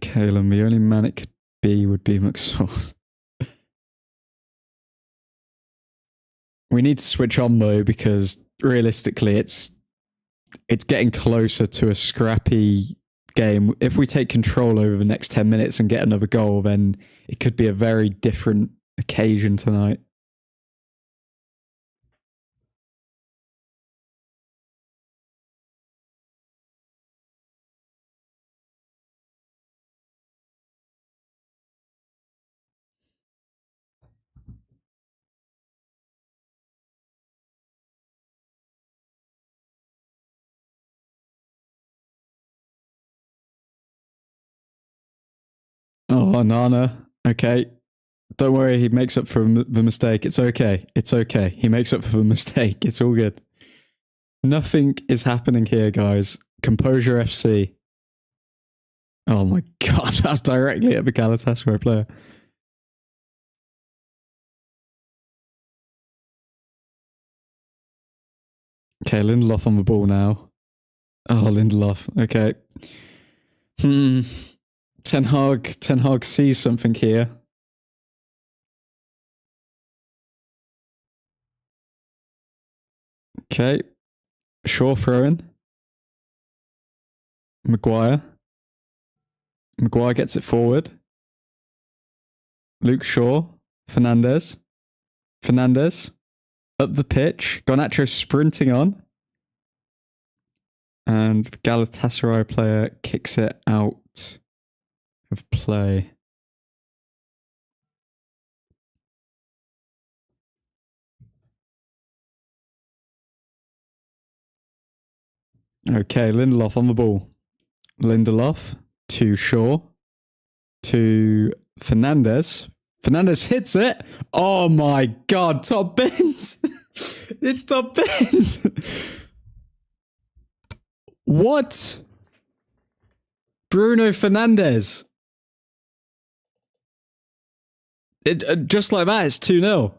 Calum, the only man it could be would be McSauce. We need to switch on though, because realistically it's getting closer to a scrappy game. If we take control over the next 10 minutes and get another goal, then it could be a very different occasion tonight. Oh, Nana. Okay. Don't worry, he makes up for the mistake. It's okay. It's okay. He makes up for the mistake. It's all good. Nothing is happening here, guys. Composure FC. Oh my god, that's directly at the Galatasaray player. Okay, Lindelof on the ball now. Oh, Lindelof. Okay. Ten Hag sees something here. Okay. Shaw throwing. Maguire. Maguire gets it forward. Luke Shaw. Fernandez. Fernandez. Up the pitch. Garnacho sprinting on. And the Galatasaray player kicks it out of play. Okay, Lindelof on the ball. Lindelof to Shaw. To Fernandez. Fernandez hits it. Oh my god, top bins. It's top bins. What? Bruno Fernandez. Just like that, it's 2-0.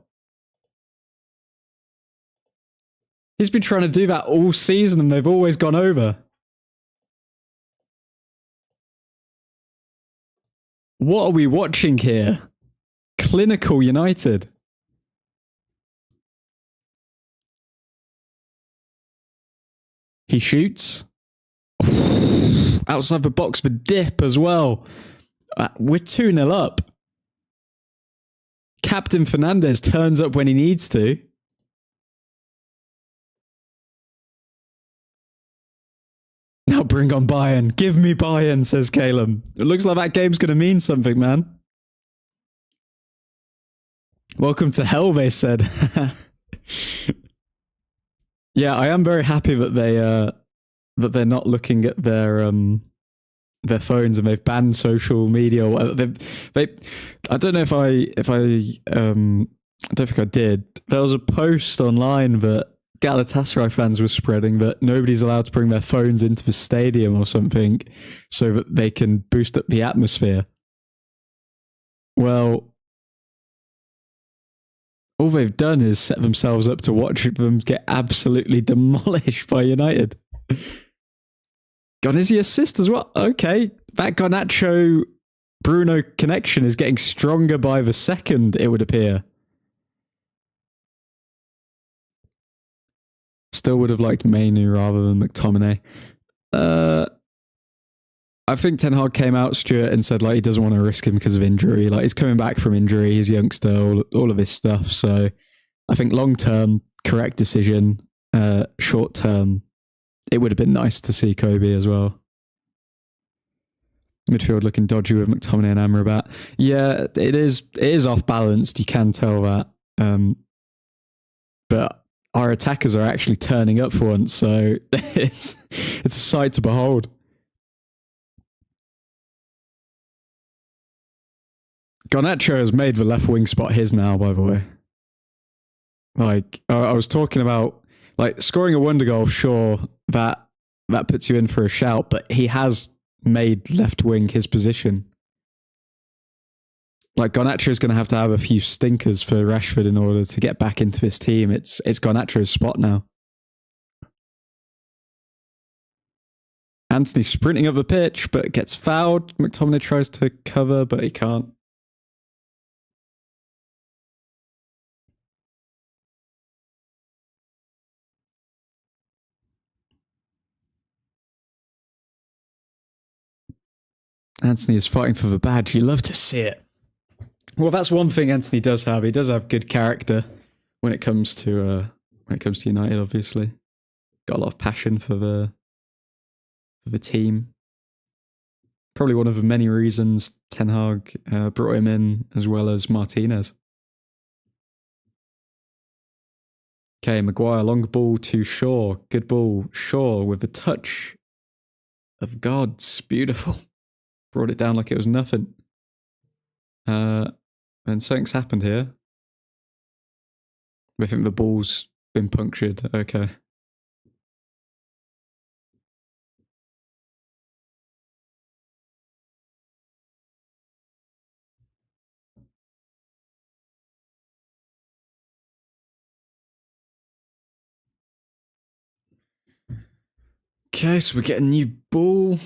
He's been trying to do that all season and they've always gone over. What are we watching here? Clinical United. He shoots. Outside the box for dip as well. We're 2-0 up. Captain Fernandez turns up when he needs to. Now bring on Bayern. Give me Bayern, says Calum. It looks like that game's going to mean something, man. Welcome to hell, they said. Yeah, I am very happy that they're not looking at their phones and they've banned social media. I don't know if I don't think I did. There was a post online that Galatasaray fans were spreading that nobody's allowed to bring their phones into the stadium or something so that they can boost up the atmosphere. Well, all they've done is set themselves up to watch them get absolutely demolished by United. Garnacho assist as well. Okay, that Garnacho Bruno connection is getting stronger by the second, it would appear. Still would have liked Mainu rather than McTominay. I think Ten Hag came out, Stuart, and said like he doesn't want to risk him because of injury. Like he's coming back from injury, he's a youngster, all of this stuff. So I think long term, correct decision. Short term, it would have been nice to see Kobe as well. Midfield looking dodgy with McTominay and Amrabat. Yeah, it is off balanced. You can tell that. But our their attackers are actually turning up for once, so it's a sight to behold. Garnacho has made the left wing spot his now, by the way. Like, I was talking about, like, scoring a wonder goal, sure, that puts you in for a shout, but he has made left wing his position. Like, Garnacho is going to have a few stinkers for Rashford in order to get back into this team. It's Garnacho's spot now. Anthony sprinting up the pitch, but gets fouled. McTominay tries to cover, but he can't. Anthony is fighting for the badge. You love to see it. Well, that's one thing Anthony does have. He does have good character when it comes to United. Obviously, got a lot of passion for the team. Probably one of the many reasons Ten Hag brought him in, as well as Martinez. Okay, Maguire, long ball to Shaw. Good ball. Shaw with a touch of gods. Beautiful. Brought it down like it was nothing. And something's happened here. I think the ball's been punctured. Okay. Okay, so we get a new ball.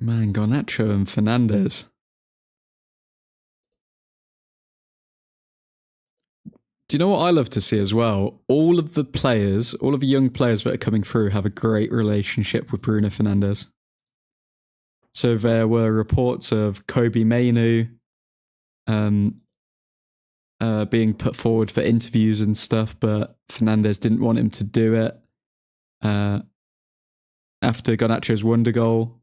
Man, Garnacho and Fernandes. Do you know what I love to see as well? All of the young players that are coming through have a great relationship with Bruno Fernandes. So there were reports of Kobe Mainu being put forward for interviews and stuff, but Fernandes didn't want him to do it. After Garnacho's wonder goal,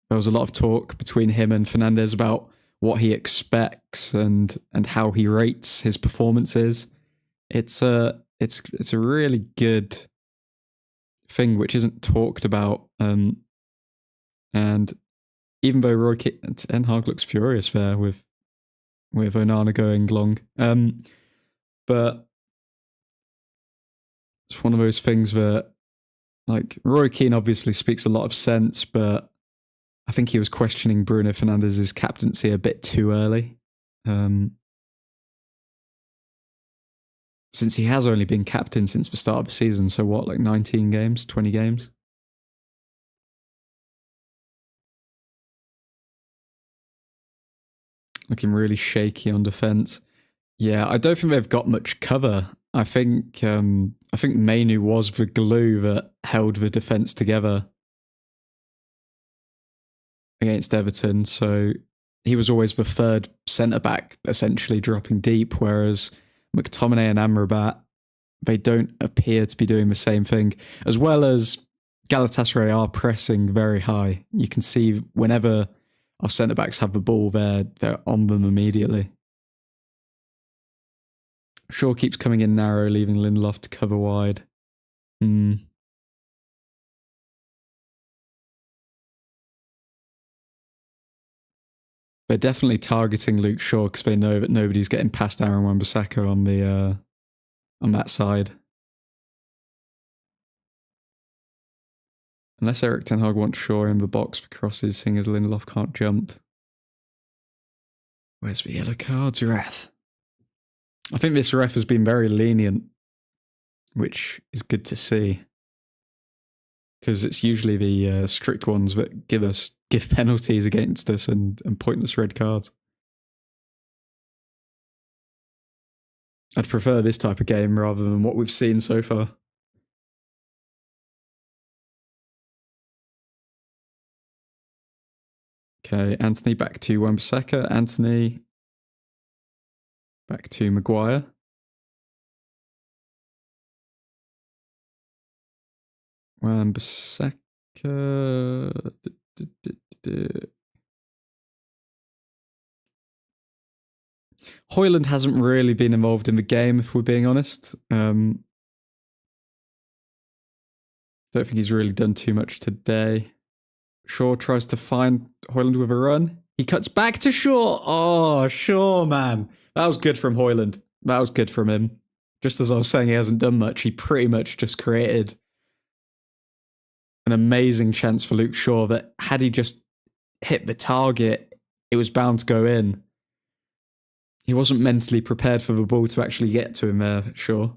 there was a lot of talk between him and Fernandes about what he expects and how he rates his performances. It's a really good thing which isn't talked about. And even though Ten Hag looks furious there with Onana going long, but it's one of those things that, like, Roy Keane obviously speaks a lot of sense, but I think he was questioning Bruno Fernandes' captaincy a bit too early. Since he has only been captain since the start of the season, so what, like 19 games, 20 games? Looking really shaky on defence. Yeah, I don't think they've got much cover. I think Mainu was the glue that held the defence together against Everton, so he was always the third centre-back, essentially dropping deep, whereas McTominay and Amrabat, they don't appear to be doing the same thing. As well as Galatasaray are pressing very high. You can see whenever our centre-backs have the ball, they're on them immediately. Shaw keeps coming in narrow, leaving Lindelof to cover wide. They're definitely targeting Luke Shaw because they know that nobody's getting past Aaron Wan-Bissaka on that side. Unless Erik Ten Hag wants Shaw in the box for crosses, seeing as Lindelof can't jump. Where's the yellow cards, ref? I think this ref has been very lenient, which is good to see. Because it's usually the strict ones that give penalties against us and pointless red cards. I'd prefer this type of game rather than what we've seen so far. Okay, Anthony back to Wan-Bissaka. Anthony back to Maguire. Wan-Bissaka. Højlund hasn't really been involved in the game, if we're being honest. Don't think he's really done too much today. Shaw tries to find Højlund with a run. He cuts back to Shaw. Oh, Shaw, man. That was good from Højlund. That was good from him. Just as I was saying, he hasn't done much. He pretty much just created an amazing chance for Luke Shaw that had he just hit the target, it was bound to go in. He wasn't mentally prepared for the ball to actually get to him there, Shaw.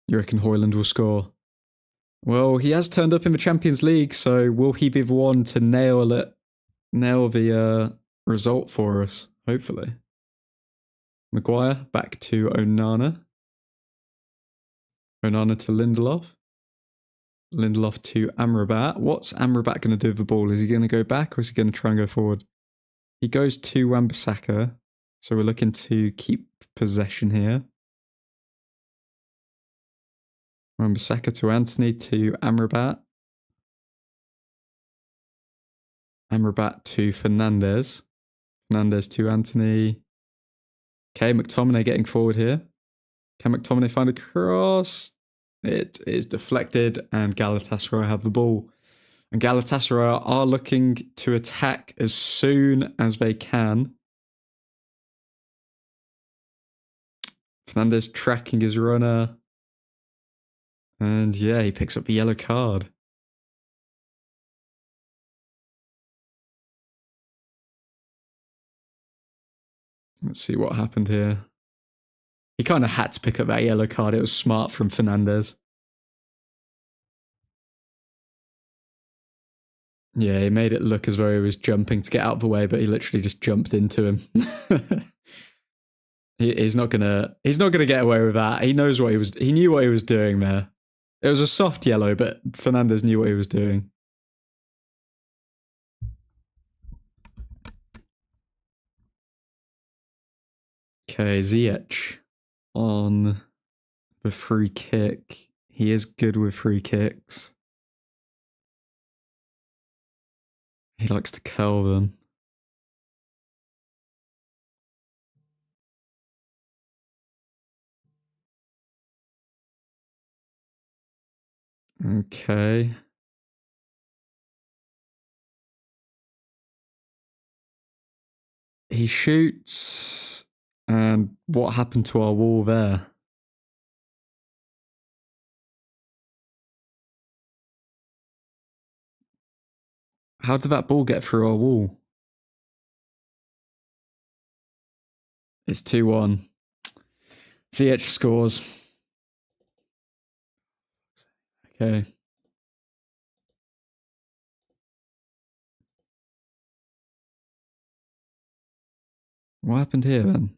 You reckon Højlund will score? Well, he has turned up in the Champions League, so will he be the one to nail the result for us? Hopefully. Maguire back to Onana. Onana to Lindelof. Lindelof to Amrabat. What's Amrabat going to do with the ball? Is he going to go back or is he going to try and go forward? He goes to Wan-Bissaka. So we're looking to keep possession here. Wan-Bissaka to Anthony to Amrabat. Amrabat to Fernandes. Fernandes to Anthony. Okay, McTominay getting forward here. Can McTominay find a cross? It is deflected and Galatasaray have the ball. And Galatasaray are looking to attack as soon as they can. Fernandes tracking his runner. And yeah, he picks up the yellow card. Let's see what happened here. He kind of had to pick up that yellow card. It was smart from Fernandes. Yeah, he made it look as though he was jumping to get out of the way, but he literally just jumped into him. He's not gonna get away with that. He knows what he knew what he was doing there. It was a soft yellow, but Fernandes knew what he was doing. Okay, Ziyech on the free kick. He is good with free kicks. He likes to curl them. Okay. He shoots. And what happened to our wall there? How did that ball get through our wall? It's 2-1. Ziyech scores. Okay. What happened here then?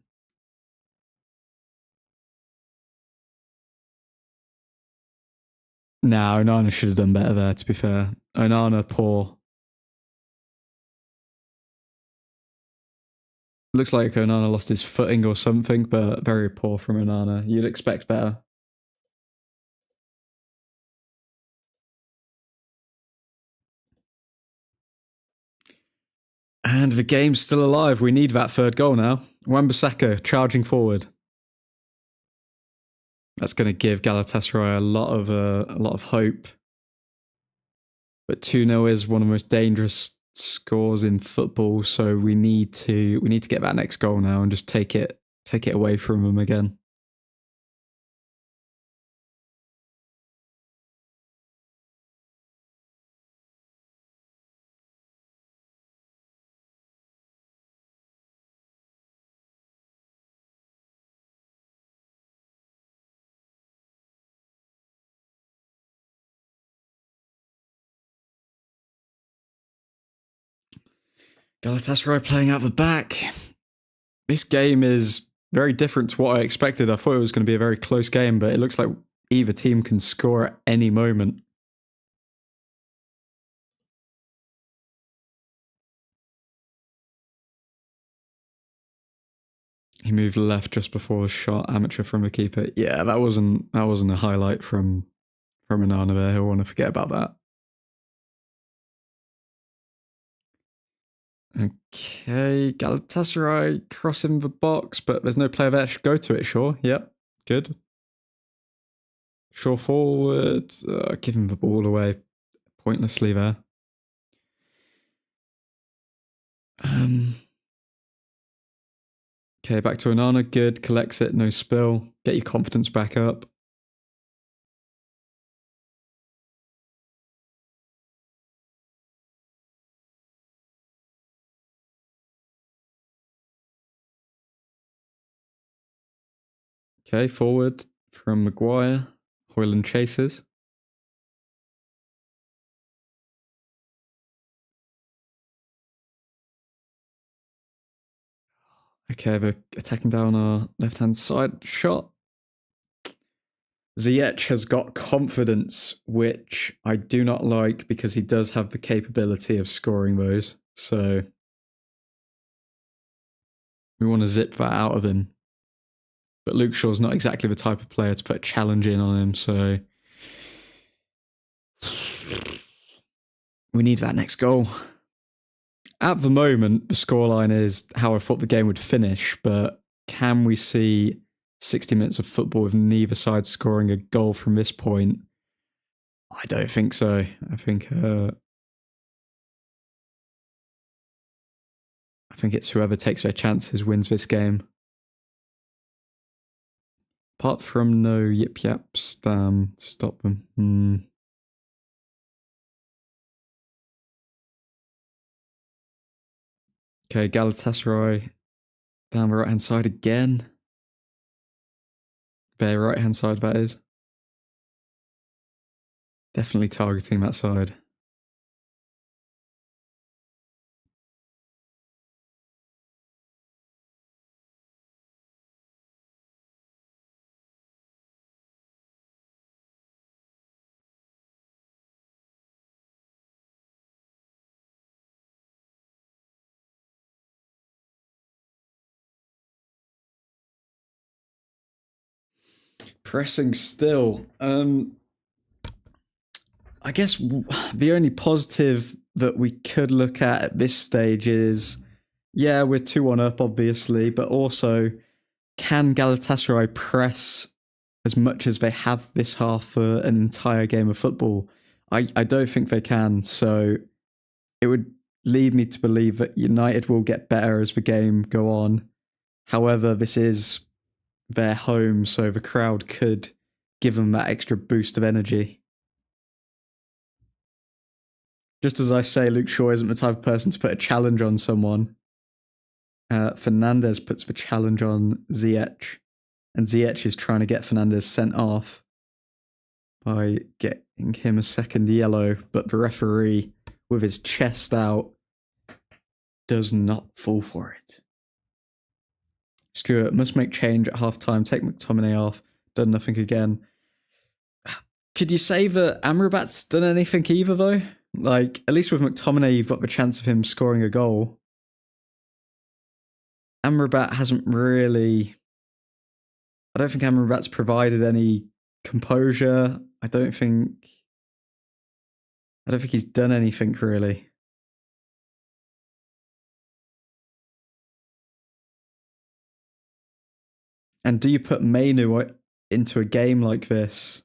No, Onana should have done better there, to be fair. Onana, poor. Looks like Onana lost his footing or something, but very poor from Onana. You'd expect better. And the game's still alive. We need that third goal now. Wan-Bissaka charging forward. That's going to give Galatasaray a lot of hope. But 2-0 is one of the most dangerous scores in football, so we need to get that next goal now and just take it away from them again. Galatasaray playing out the back. This game is very different to what I expected. I thought it was going to be a very close game, but it looks like either team can score at any moment. He moved left just before a shot, amateur from a keeper. Yeah, that wasn't a highlight from Onana there. He'll want to forget about that. Okay, Galatasaray crossing the box, but there's no player there. Go to it, sure. Yep, good. Shaw forward, giving the ball away pointlessly there. Okay, back to Onana. Good, collects it, no spill. Get your confidence back up. Okay, forward from Maguire. Hoyland chases. Okay, they're attacking down our left-hand side shot. Ziyech has got confidence, which I do not like because he does have the capability of scoring those. So we want to zip that out of him. But Luke Shaw's not exactly the type of player to put a challenge in on him, so we need that next goal. At the moment, the scoreline is how I thought the game would finish, but can we see 60 minutes of football with neither side scoring a goal from this point? I don't think so. I think it's whoever takes their chances wins this game. Apart from no yip yaps to stop them. Okay, Galatasaray down the right-hand side again. Their right-hand side, that is. Definitely targeting that side. Pressing still. I guess the only positive that we could look at this stage is, yeah, we're 2-1 up, obviously, but also, can Galatasaray press as much as they have this half for an entire game of football? I don't think they can, so it would lead me to believe that United will get better as the game go on. However, this is their home, so the crowd could give them that extra boost of energy. Just as I say, Luke Shaw isn't the type of person to put a challenge on someone. Fernandez puts the challenge on Ziyech, and Ziyech is trying to get Fernandez sent off by getting him a second yellow, but the referee, with his chest out, does not fall for it. Stewart must make change at half-time, take McTominay off, done nothing again. Could you say that Amrabat's done anything either, though? Like, at least with McTominay, you've got the chance of him scoring a goal. Amrabat hasn't really... I don't think Amrabat's provided any composure. I don't think he's done anything, really. And do you put Mainu into a game like this?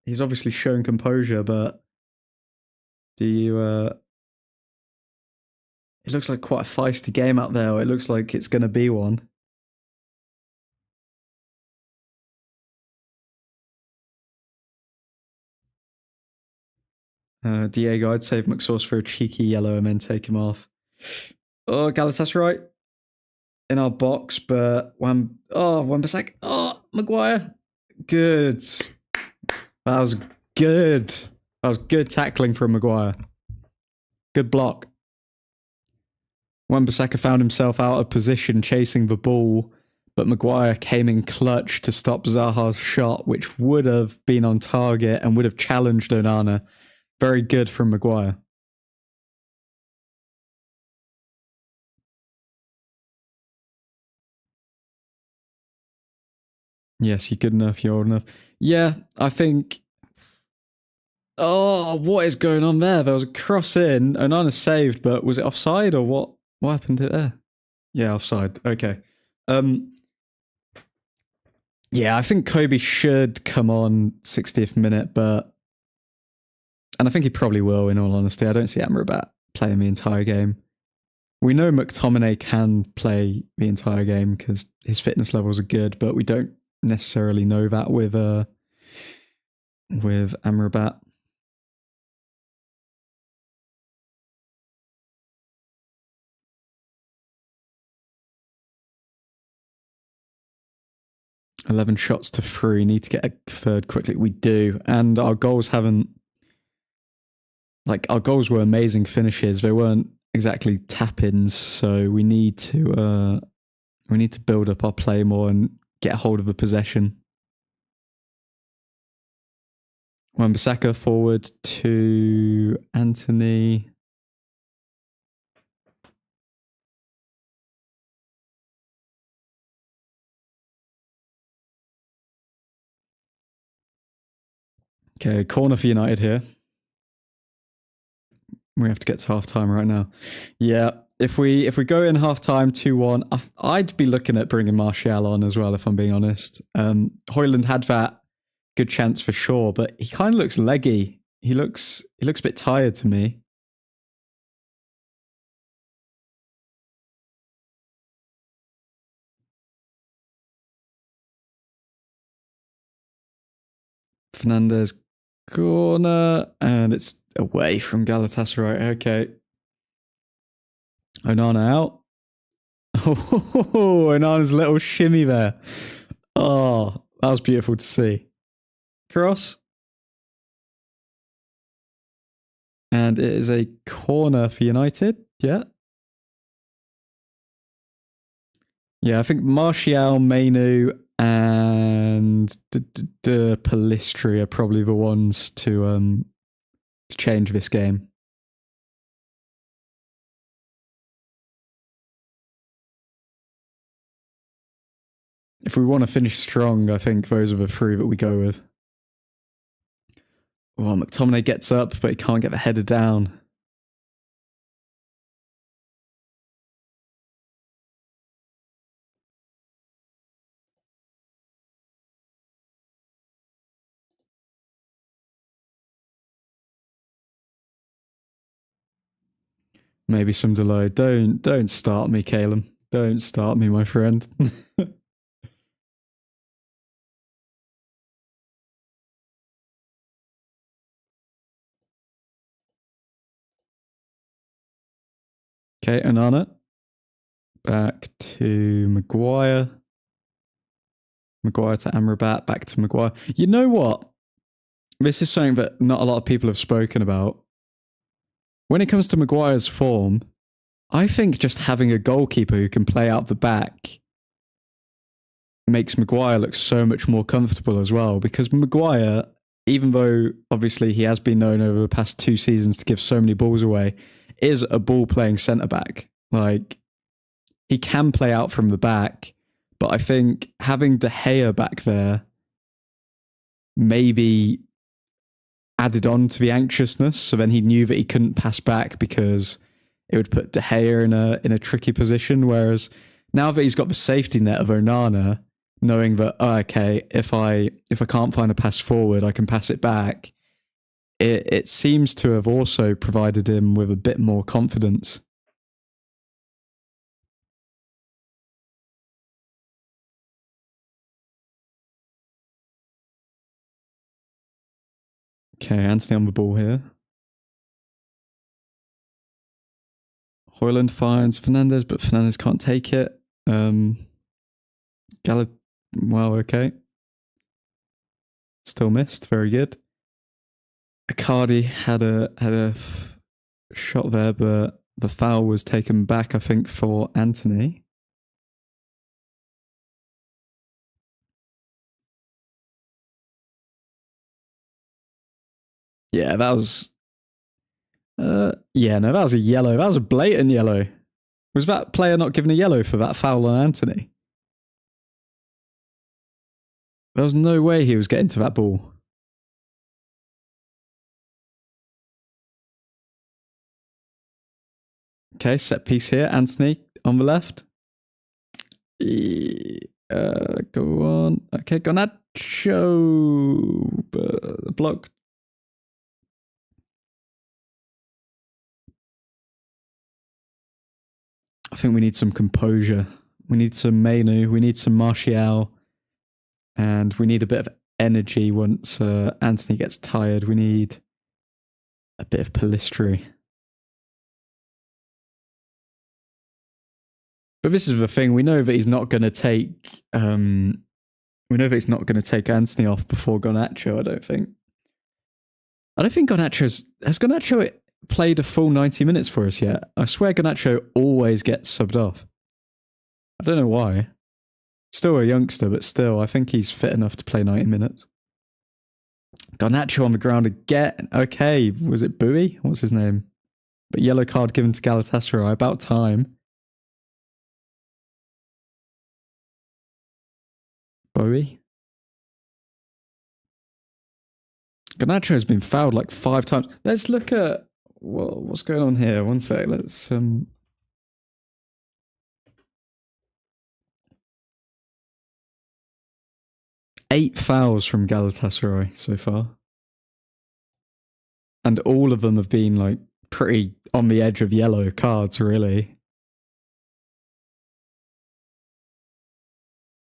He's obviously shown composure, but do you... It looks like quite a feisty game out there. It looks like it's going to be one. Diego, I'd save McSauce for a cheeky yellow and then take him off. Oh, Galatasaray in our box, but Wan-Bissaka. Oh, Maguire. Good. That was good. That was good tackling from Maguire. Good block. Wan-Bissaka found himself out of position chasing the ball, but Maguire came in clutch to stop Zaha's shot, which would have been on target and would have challenged Onana. Very good from Maguire. Yes, you're good enough. You're old enough. Yeah, I think. Oh, what is going on there? There was a cross in. Onana saved, but was it offside or what? What happened to there? Yeah, offside. Okay. Um. Yeah, I think Kobe should come on 60th minute, and I think he probably will. In all honesty, I don't see Amrabat playing the entire game. We know McTominay can play the entire game because his fitness levels are good, but we don't necessarily know that with Amrabat. $11 shots to 3. Need to get a third quickly. We do, and our goals haven't. Like, our goals were amazing finishes. They weren't exactly tap-ins, so we need to build up our play more and get hold of the possession. Wan-Bissaka forward to Anthony. Okay, corner for United here. We have to get to half time right now. Yeah, if we go in half time 2-1, I'd be looking at bringing Martial on as well, if I'm being honest. Højlund had that good chance for sure, but he kind of looks leggy. He looks a bit tired to me. Fernandez corner, and it's away from Galatasaray. Okay. Onana out. Oh, Onana's little shimmy there. Oh, that was beautiful to see. Cross. And it is a corner for United. Yeah. Yeah, I think Martial, Mainu, and Palistri are probably the ones to change this game. If we want to finish strong, I think those are the three that we go with. Well, McTominay gets up, but he can't get the header down. Maybe some delay. Don't start me, Caleb. Don't start me, my friend. Okay, Onana. Back to Maguire. Maguire to Amrabat. Back to Maguire. You know what? This is something that not a lot of people have spoken about. When it comes to Maguire's form, I think just having a goalkeeper who can play out the back makes Maguire look so much more comfortable as well. Because Maguire, even though obviously he has been known over the past 2 seasons to give so many balls away, is a ball-playing centre-back. Like, he can play out from the back, but I think having De Gea back there maybe added on to the anxiousness. So then he knew that he couldn't pass back because it would put De Gea in a tricky position. Whereas now that he's got the safety net of Onana, knowing that okay, if I can't find a pass forward, I can pass it back. It seems to have also provided him with a bit more confidence. Okay, Anthony on the ball here. Højlund finds Fernandez, but Fernandez can't take it. Well, okay. Still missed. Very good. Icardi had a shot there, but the foul was taken back, I think, for Anthony. Yeah, that was. That was a yellow. That was a blatant yellow. Was that player not given a yellow for that foul on Anthony? There was no way he was getting to that ball. Okay, set piece here. Anthony on the left. Go on. Okay, Garnacho. Blocked. I think we need some composure. We need some Mainu. We need some Martial. And we need a bit of energy once Anthony gets tired. We need a bit of Palistri. But this is the thing. We know that he's not going to take. We know that he's not going to take Anthony off before Garnacho. I don't think. I don't think has Garnacho played a full 90 minutes for us yet. I swear Garnacho always gets subbed off. I don't know why. Still a youngster, but still, I think he's fit enough to play 90 minutes. Garnacho on the ground again. Okay, was it Bowie? What's his name? But yellow card given to Galatasaray. About time. Bowie. Garnacho has been fouled like 5 times. Let's look at what's going on here. One sec. Let's 8 fouls from Galatasaray so far. And all of them have been like pretty on the edge of yellow cards, really.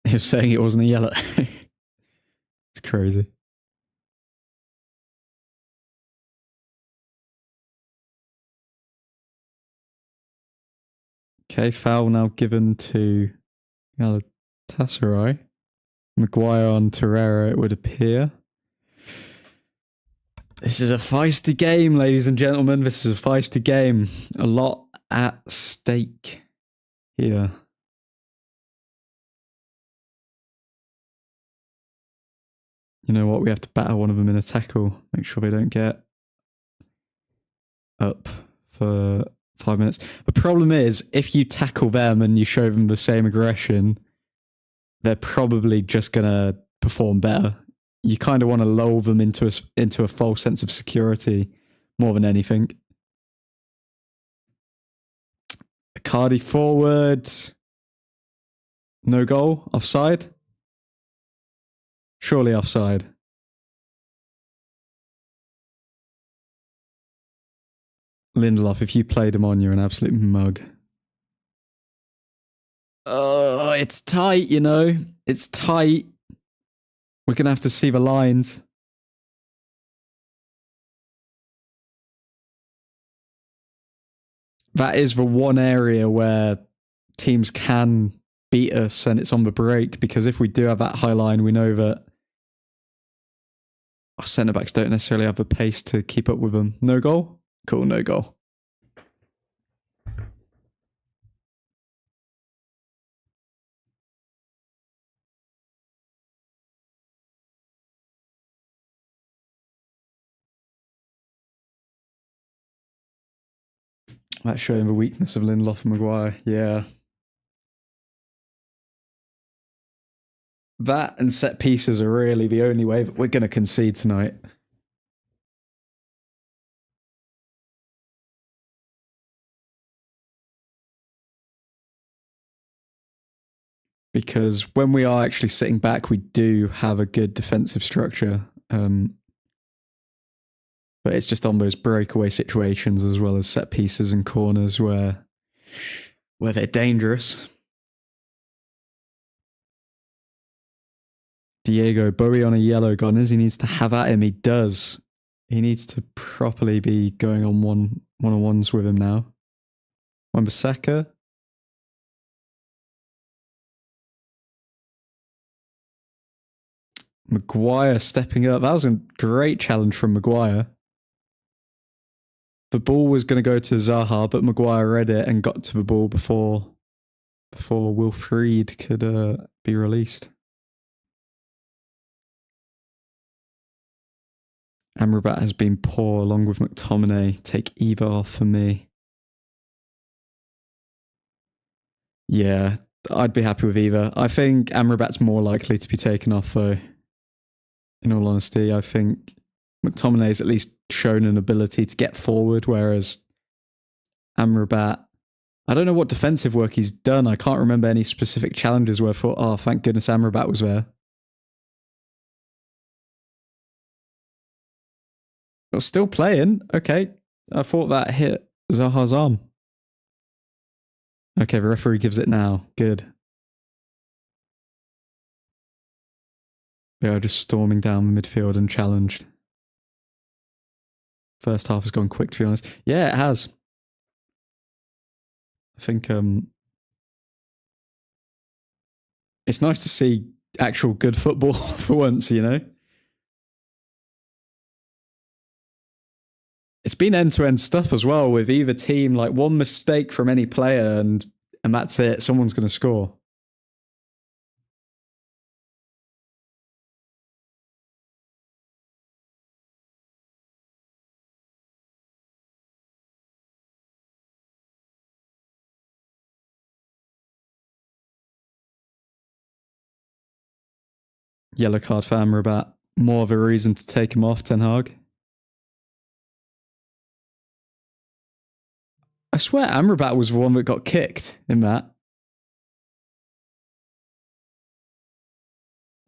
He was saying it wasn't a yellow. It's crazy. Okay, foul now given to Galatasaray. Maguire on Torreira, it would appear. This is a feisty game, ladies and gentlemen. This is a feisty game. A lot at stake here. You know what? We have to batter one of them in a tackle. Make sure they don't get up for 5 minutes. The problem is, if you tackle them and you show them the same aggression, they're probably just going to perform better. You kind of want to lull them into a false sense of security more than anything. Cardi forward. No goal. Offside. Surely offside. Lindelof, if you played him on, you're an absolute mug. Oh, it's tight, you know. It's tight. We're going to have to see the lines. That is the one area where teams can beat us, and it's on the break, because if we do have that high line, we know that our centre-backs don't necessarily have the pace to keep up with them. No goal? Cool, no goal. That's showing the weakness of Lindelof and Maguire. Yeah. That and set pieces are really the only way that we're going to concede tonight. Because when we are actually sitting back, we do have a good defensive structure. But it's just on those breakaway situations as well as set pieces and corners where they're dangerous. Diego Bowie on a yellow. Gonizzi needs to have at him. He does. He needs to properly be going on one-on-ones with him now. Wan-Bissaka. Maguire stepping up. That was a great challenge from Maguire. The ball was going to go to Zaha, but Maguire read it and got to the ball before Wilfried could be released. Amrabat has been poor along with McTominay. Take either off for me. Yeah, I'd be happy with either. I think Amrabat's more likely to be taken off, though. In all honesty, I think McTominay's at least shown an ability to get forward, whereas Amrabat, I don't know what defensive work he's done. I can't remember any specific challenges where I thought, oh, thank goodness Amrabat was there. But still playing. Okay. I thought that hit Zaha's arm. Okay, the referee gives it now. Good. They are just storming down the midfield unchallenged. First half has gone quick, to be honest. Yeah, it has. I think it's nice to see actual good football for once, you know? It's been end-to-end stuff as well with either team, like one mistake from any player and that's it. Someone's going to score. Yellow card for Amrabat. More of a reason to take him off, Ten Hag. I swear Amrabat was the one that got kicked in that.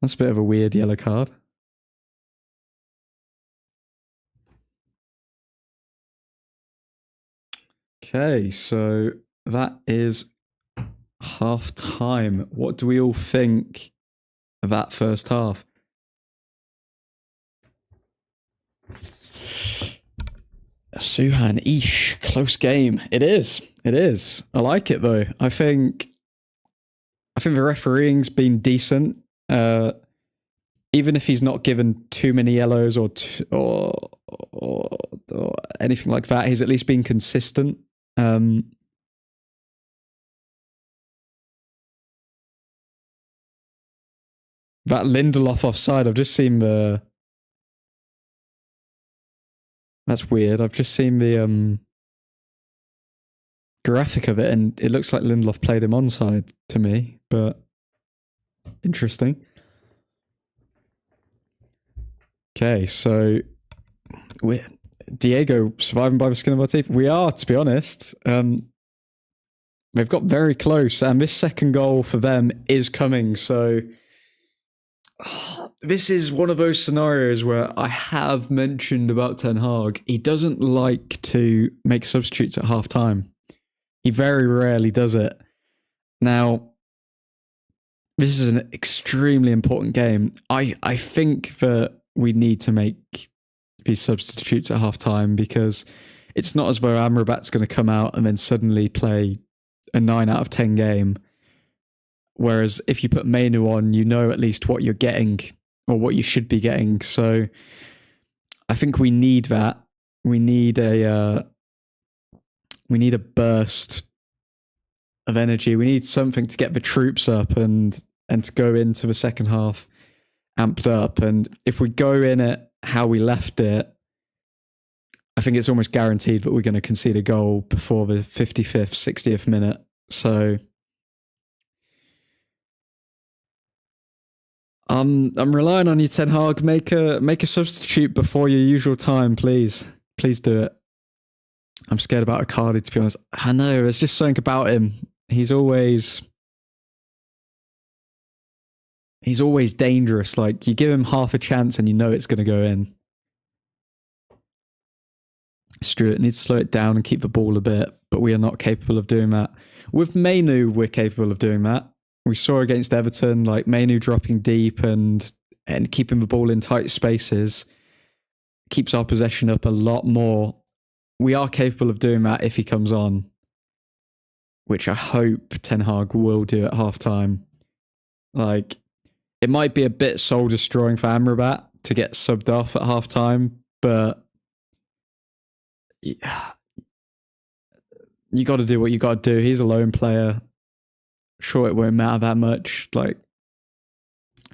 That's a bit of a weird yellow card. Okay, so that is half time. What do we all think of that first half? Suhan, eesh, close game. It is. It is. I like it though. I think the refereeing's been decent. Even if he's not given too many yellows or anything like that, he's at least been consistent. That Lindelof offside, I've just seen the... That's weird. I've just seen the graphic of it and it looks like Lindelof played him onside to me, but interesting. Okay, so we're Diego surviving by the skin of our teeth. We are, to be honest. They've got very close, and this second goal for them is coming. So this is one of those scenarios where I have mentioned about Ten Hag. He doesn't like to make substitutes at half time. He very rarely does it. Now, this is an extremely important game. I think that we need to make these substitutes at half time because it's not as though Amrabat's going to come out and then suddenly play a 9 out of 10 game. Whereas if you put Mainu on, you know at least what you're getting or what you should be getting. So I think we need that. We need a burst of energy. We need something to get the troops up and to go into the second half amped up. And if we go in it how we left it, I think it's almost guaranteed that we're going to concede a goal before the 55th, 60th minute. So I'm relying on you, Ten Hag. Make a substitute before your usual time, please. Please do it. I'm scared about Icardi, to be honest. I know, there's just something about him. He's always dangerous. Like, you give him half a chance and you know it's going to go in. Stuart needs to slow it down and keep the ball a bit, but we are not capable of doing that. With Mainu, we're capable of doing that. We saw against Everton, like Mainu dropping deep and keeping the ball in tight spaces keeps our possession up a lot more. We are capable of doing that if he comes on, which I hope Ten Hag will do at halftime. Like, it might be a bit soul destroying for Amrabat to get subbed off at halftime, but yeah, you got to do what you got to do. He's a lone player. Sure, it won't matter that much. Like,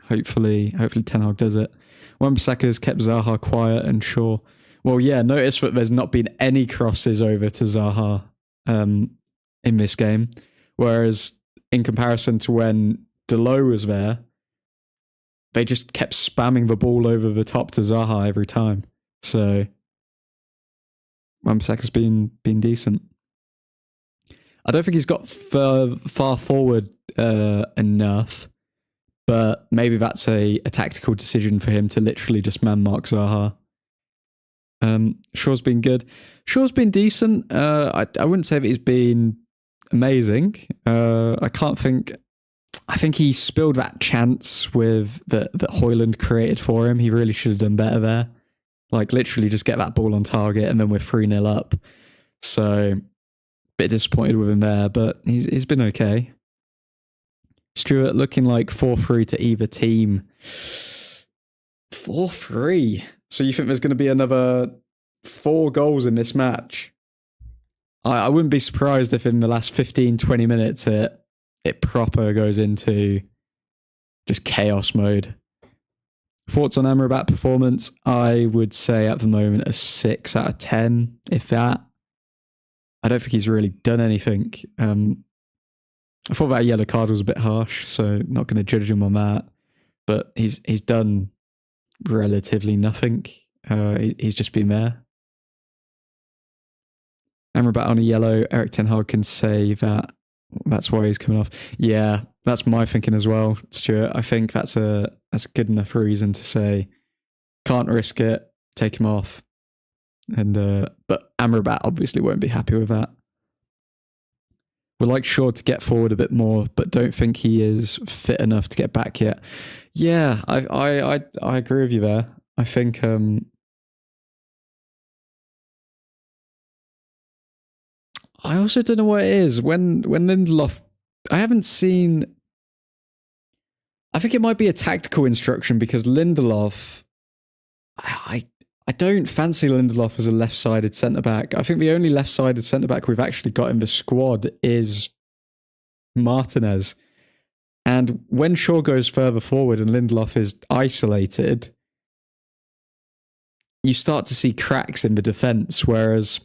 hopefully Ten Hag does it. Wan-Bissaka's kept Zaha quiet and sure. Well, yeah, notice that there's not been any crosses over to Zaha in this game. Whereas in comparison to when Delo was there, they just kept spamming the ball over the top to Zaha every time. So Wan-Bissaka's been decent. I don't think he's got far forward enough, but maybe that's a tactical decision for him to literally just man mark Zaha. Shaw's been good. Shaw's been decent. I wouldn't say that he's been amazing. I think he spilled that chance with that Højlund created for him. He really should have done better there. Like, literally just get that ball on target and then we're 3-0 up. So, bit disappointed with him there, but he's been okay. Stuart looking like 4-3 to either team. 4-3? So you think there's going to be another 4 goals in this match? I wouldn't be surprised if in the last 15, 20 minutes it proper goes into just chaos mode. Thoughts on Amrabat performance? I would say at the moment a 6 out of 10, if that. I don't think he's really done anything. I thought that yellow card was a bit harsh, so not going to judge him on that. But he's done relatively nothing. He's just been there. Amrabat on a yellow. Erik ten Hag can say that's why he's coming off. Yeah, that's my thinking as well, Stuart. I think that's a good enough reason to say can't risk it, take him off. And but Amrabat obviously won't be happy with that. We'd like Shaw to get forward a bit more, but don't think he is fit enough to get back yet. Yeah, I agree with you there. I think I also don't know what it is. When Lindelof, I haven't seen. I think it might be a tactical instruction because Lindelof, I don't fancy Lindelof as a left-sided centre-back. I think the only left-sided centre-back we've actually got in the squad is Martinez. And when Shaw goes further forward and Lindelof is isolated, you start to see cracks in the defence, whereas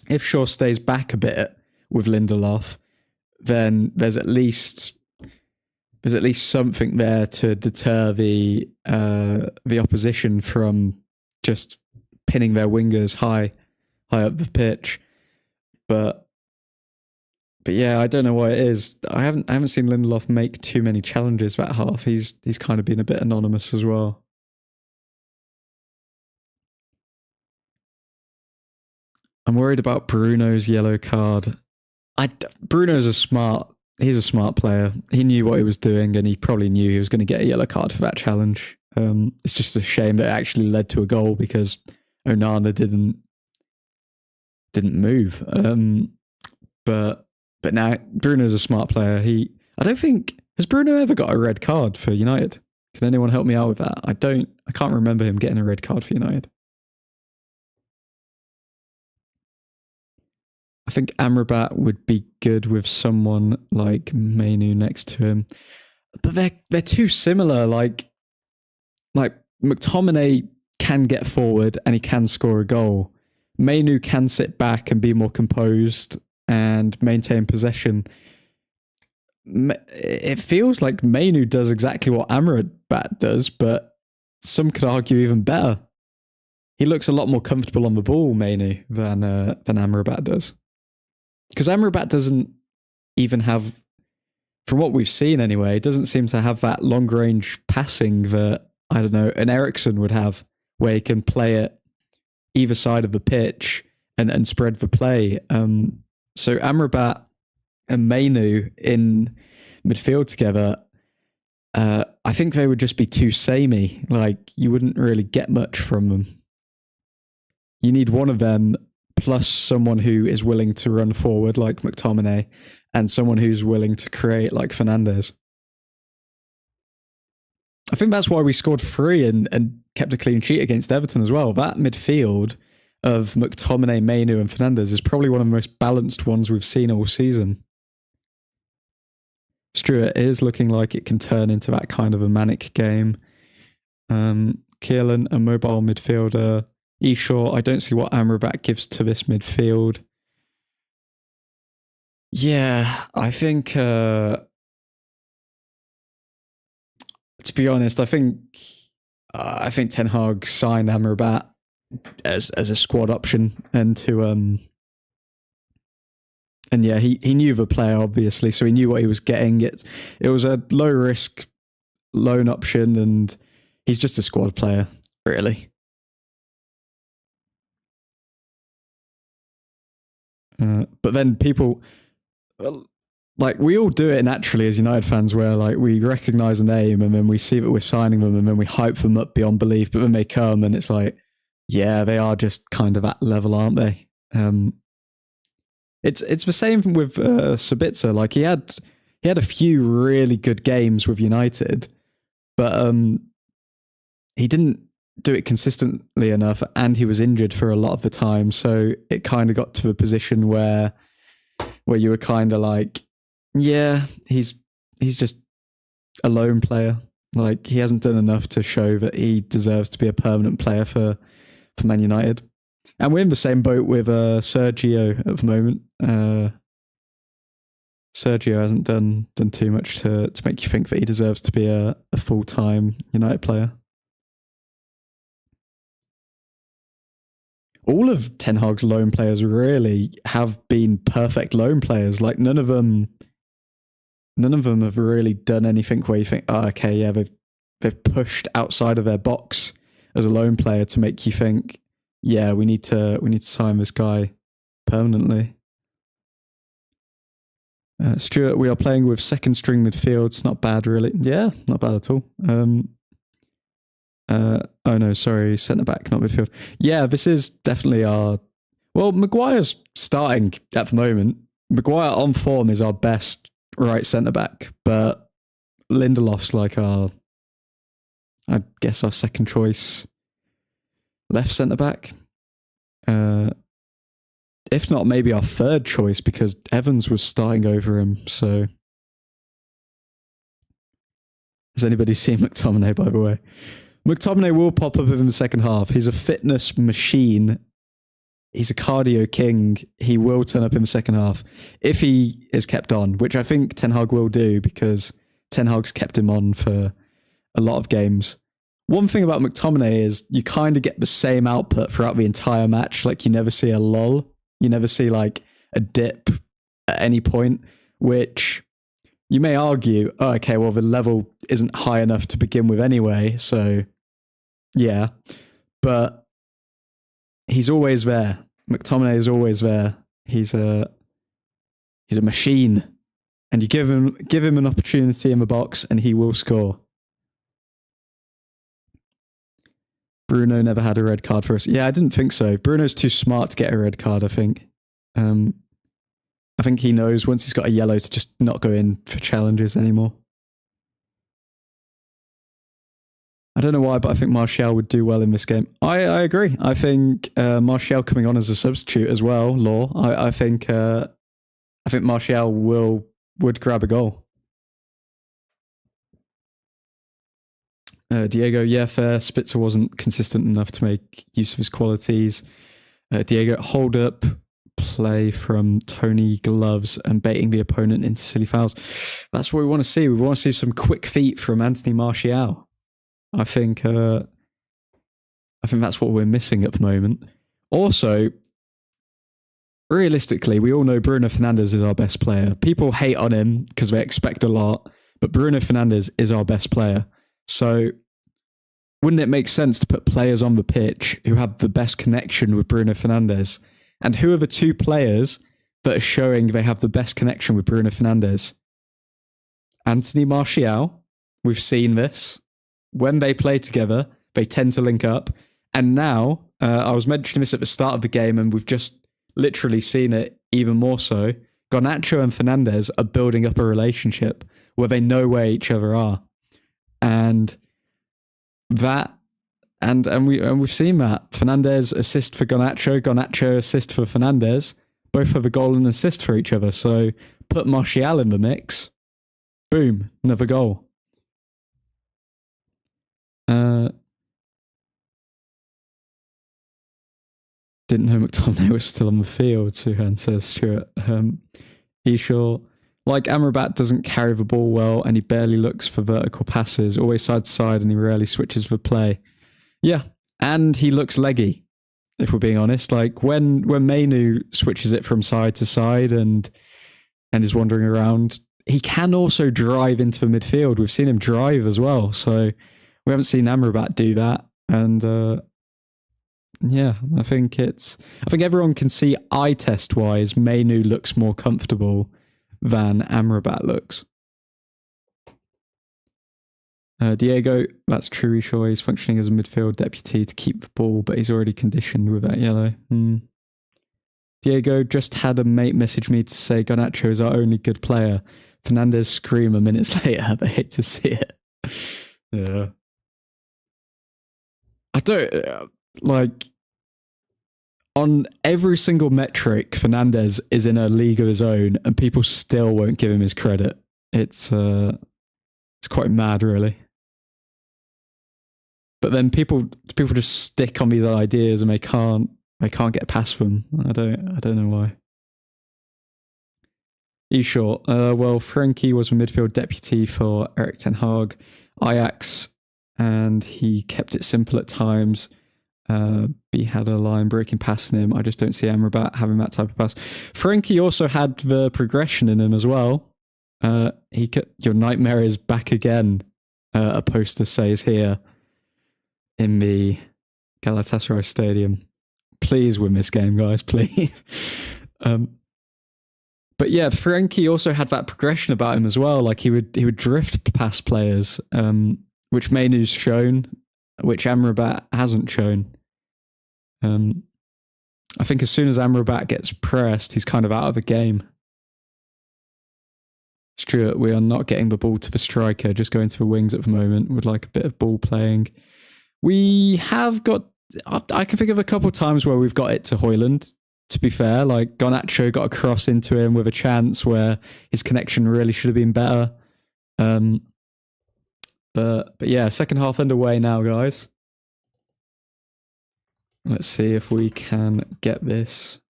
if Shaw stays back a bit with Lindelof, then there's at least something there to deter the opposition from just pinning their wingers high up the pitch. But yeah, I don't know what it is. I haven't seen Lindelof make too many challenges that half. He's kind of been a bit anonymous as well. I'm worried about Bruno's yellow card. Bruno's he's a smart player. He knew what he was doing and he probably knew he was going to get a yellow card for that challenge. It's just a shame that it actually led to a goal because Onana didn't move. But now Bruno's a smart player. Has Bruno ever got a red card for United? Can anyone help me out with that? I can't remember him getting a red card for United. I think Amrabat would be good with someone like Mainu next to him. But they're too similar. Like McTominay can get forward and he can score a goal. Mainu can sit back and be more composed and maintain possession. It feels like Mainu does exactly what Amrabat does, but some could argue even better. He looks a lot more comfortable on the ball, Mainu, than Amrabat does. Because Amrabat doesn't even have, from what we've seen anyway, doesn't seem to have that long-range passing that, I don't know, an Eriksen would have, where he can play it either side of the pitch and spread the play. So Amrabat and Mainu in midfield together, I think they would just be too samey. Like, you wouldn't really get much from them. You need one of them plus someone who is willing to run forward like McTominay and someone who's willing to create like Fernandes. I think that's why we scored 3 and kept a clean sheet against Everton as well. That midfield of McTominay, Mainu and Fernandes is probably one of the most balanced ones we've seen all season. Stuart is looking like it can turn into that kind of a manic game. Kieran, a mobile midfielder. Eshaw, I don't see what Amrabat gives to this midfield. Yeah, I think, to be honest, I think Ten Hag signed Amrabat as a squad option and yeah, he knew the player obviously, so he knew what he was getting. It was a low risk loan option, and he's just a squad player, really. But then people, like, we all do it naturally as United fans, where like we recognise a name and then we see that we're signing them and then we hype them up beyond belief, but then they come and it's like, yeah, they are just kind of at level, aren't they? It's the same with Sabitzer. Like he had a few really good games with United, but he didn't do it consistently enough, and he was injured for a lot of the time. So it kind of got to a position where you were kind of like, yeah, he's just a lone player. Like he hasn't done enough to show that he deserves to be a permanent player for Man United. And we're in the same boat with Sergio at the moment. Sergio hasn't done too much to make you think that he deserves to be a full-time United player. All of Ten Hag's loan players really have been perfect loan players. Like none of them have really done anything where you think, oh, okay, yeah, they've pushed outside of their box as a loan player to make you think, yeah, we need to sign this guy permanently. Stuart, we are playing with second string midfield. It's not bad, really. Yeah, not bad at all. Oh no, sorry, centre back, not midfield. Yeah, this is definitely our. Well, Maguire's starting at the moment. Maguire on form is our best right centre back, but Lindelof's like I guess our second choice left centre back. If not, maybe our third choice, because Evans was starting over him. So, has anybody seen McTominay, by the way? McTominay will pop up in the second half. He's a fitness machine. He's a cardio king. He will turn up in the second half if he is kept on, which I think Ten Hag will do, because Ten Hag's kept him on for a lot of games. One thing about McTominay is you kind of get the same output throughout the entire match. Like you never see a lull. You never see like a dip at any point, which you may argue, oh, okay, well, the level isn't high enough to begin with anyway. So yeah, but he's always there. McTominay is always there. He's a machine, and you give him an opportunity in the box, and he will score. Bruno never had a red card for us. Yeah, I didn't think so. Bruno's too smart to get a red card, I think. I think he knows once he's got a yellow to just not go in for challenges anymore. I don't know why, but I think Martial would do well in this game. I agree. I think Martial coming on as a substitute as well, Law. I think Martial would grab a goal. Diego, yeah, fair. Spitzer wasn't consistent enough to make use of his qualities. Diego, hold up play from Tony gloves and baiting the opponent into silly fouls. That's what we want to see. We want to see some quick feet from Anthony Martial. I think that's what we're missing at the moment. Also, realistically, we all know Bruno Fernandes is our best player. People hate on him because they expect a lot, but Bruno Fernandes is our best player. So wouldn't it make sense to put players on the pitch who have the best connection with Bruno Fernandes? And who are the two players that are showing they have the best connection with Bruno Fernandes? Anthony Martial, we've seen this. When they play together, they tend to link up. And now, I was mentioning this at the start of the game, and we've just literally seen it even more so. Garnacho and Fernandes are building up a relationship where they know where each other are. And that, and we've seen that. Fernandes assist for Garnacho assist for Fernandes. Both have a goal and assist for each other. So put Martial in the mix. Boom, another goal. Didn't know McTominay was still on the field, Suhan says Stuart. You sure? Like, Amrabat doesn't carry the ball well and he barely looks for vertical passes, always side to side, and he rarely switches for play. Yeah, and he looks leggy, if we're being honest. Like, when Mainu switches it from side to side and is wandering around, he can also drive into the midfield. We've seen him drive as well, so we haven't seen Amrabat do that. And yeah, I think everyone can see eye test wise, Mainu looks more comfortable than Amrabat looks. Diego, that's true. Sure, he's functioning as a midfield deputy to keep the ball, but he's already conditioned with that yellow. Diego, just had a mate message me to say Garnacho is our only good player. Fernandez scream a minutes later, but I hate to see it. Yeah. I don't, like, on every single metric, Fernandez is in a league of his own, and people still won't give him his credit. It's quite mad, really. But then people just stick on these ideas and they can't get past them. I don't know why. You sure? Well, Frankie was a midfield deputy for Erik ten Hag, Ajax, and he kept it simple at times. He had a line breaking pass in him. I just don't see Amrabat having that type of pass. Frankie also had the progression in him as well. Your nightmare is back again. A poster says here in the Galatasaray Stadium. Please win this game, guys, please. But yeah, Frankie also had that progression about him as well. Like, he would drift past players, which Mainu's shown, which Amrabat hasn't shown. I think as soon as Amrabat gets pressed, he's kind of out of the game. Stuart, we are not getting the ball to the striker, just going to the wings at the moment. Would like a bit of ball playing. We have got, I can think of a couple of times where we've got it to Højlund, to be fair. Like, Garnacho got a cross into him with a chance where his connection really should have been better. But yeah, second half underway now, guys. Let's see if we can get this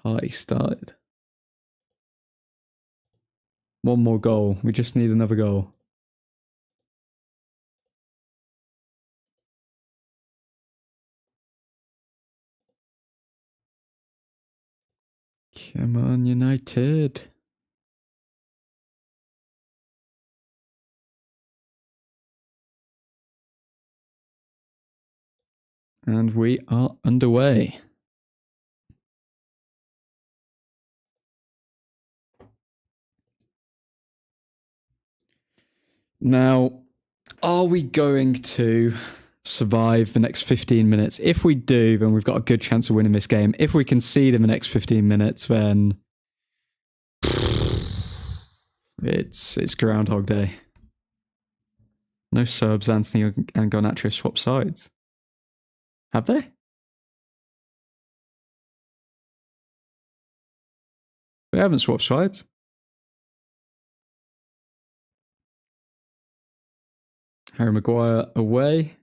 party started. One more goal. We just need another goal. Come on, United. And we are underway. Now, are we going to survive the next 15 minutes? If we do, then we've got a good chance of winning this game. If we concede in the next 15 minutes, then it's Groundhog Day. No subs, Anthony and Garnacho swap sides. Have they? We haven't swapped sides. Harry Maguire away.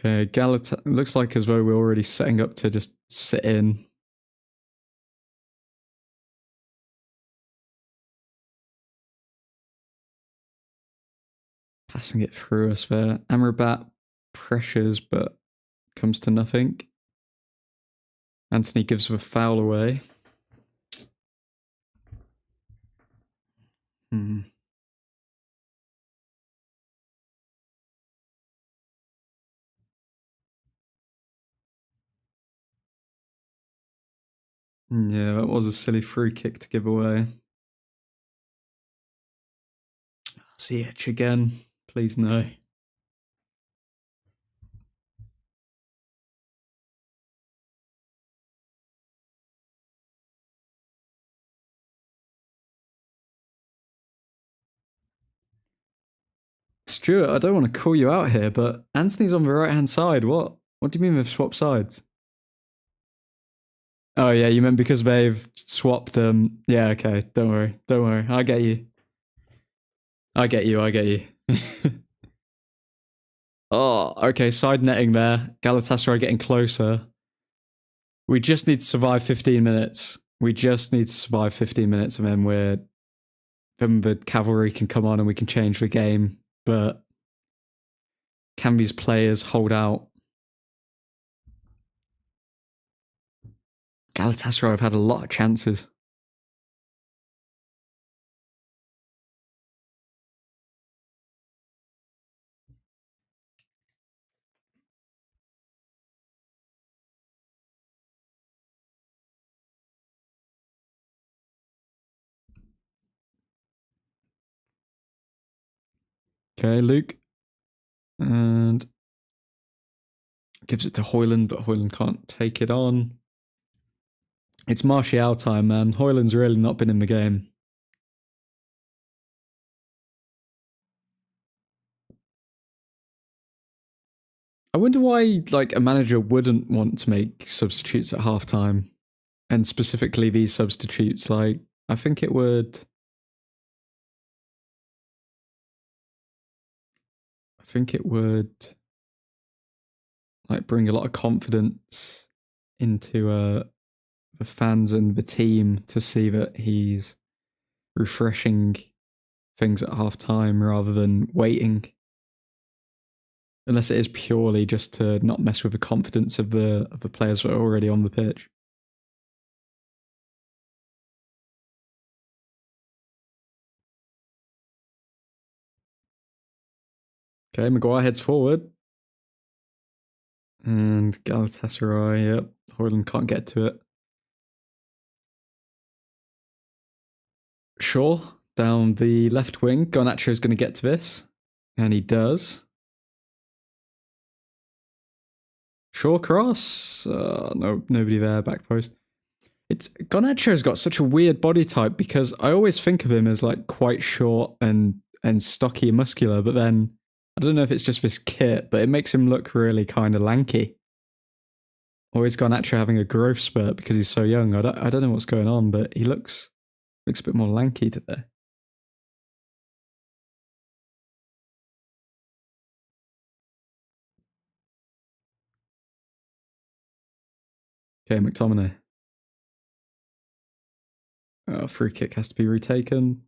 Okay, Galata looks like as though we're already setting up to just sit in. Passing it through us there. Amrabat pressures, but comes to nothing. Anthony gives the foul away. Yeah, that was a silly free kick to give away. Ziyech again. Please no. Stuart, I don't want to call you out here, but Anthony's on the right-hand side. What do you mean they've swapped sides? Oh, yeah, you meant because they've swapped... yeah, okay, don't worry. I get you. I get you, I get you. Oh, okay, side netting there. Galatasaray getting closer. We just need to survive 15 minutes. We just need to survive 15 minutes and then the cavalry can come on and we can change the game. But can these players hold out? Galatasaray have had a lot of chances. Okay, Luke. And gives it to Hoyland, but Hoyland can't take it on. It's Martial time, man. Hoyland's really not been in the game. I wonder why, like, a manager wouldn't want to make substitutes at halftime, and specifically these substitutes. Like, I think it would. I think it would, like, bring a lot of confidence into the fans and the team to see that he's refreshing things at halftime rather than waiting. Unless it is purely just to not mess with the confidence of the players that are already on the pitch. Okay, Maguire heads forward. And Galatasaray, yep. Hoyland can't get to it. Shaw down the left wing. Garnacho is going to get to this. And he does. Shaw cross. No, nobody there. Back post. Garnacho's got such a weird body type because I always think of him as like quite short and stocky and muscular, but then I don't know if it's just this kit, but it makes him look really kind of lanky. Or is Garnacho having a growth spurt because he's so young? I don't know what's going on, but he looks a bit more lanky today. Okay, McTominay. Free kick has to be retaken.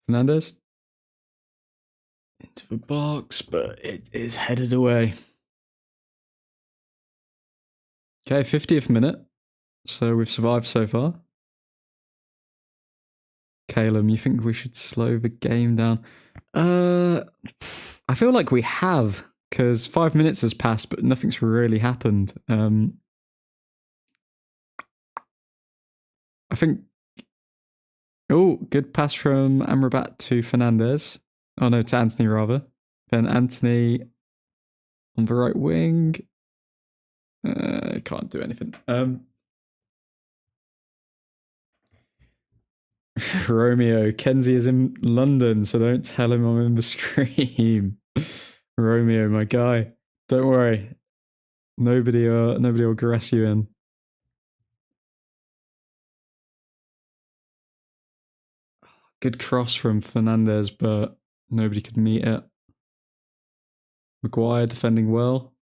Fernandez. Into the box, but it is headed away. Okay, 50th minute. So we've survived so far. Calum, you think we should slow the game down? I feel like we have, because 5 minutes has passed, but nothing's really happened. I think... Oh, good pass from Amrabat to Fernandez. Oh no, to Anthony rather. Then Anthony on the right wing. Can't do anything. Romeo, Kenzie is in London, so don't tell him I'm in the stream. Romeo, my guy. Don't worry. Nobody will caress you in. Good cross from Fernandez, but nobody could meet it. Maguire defending well.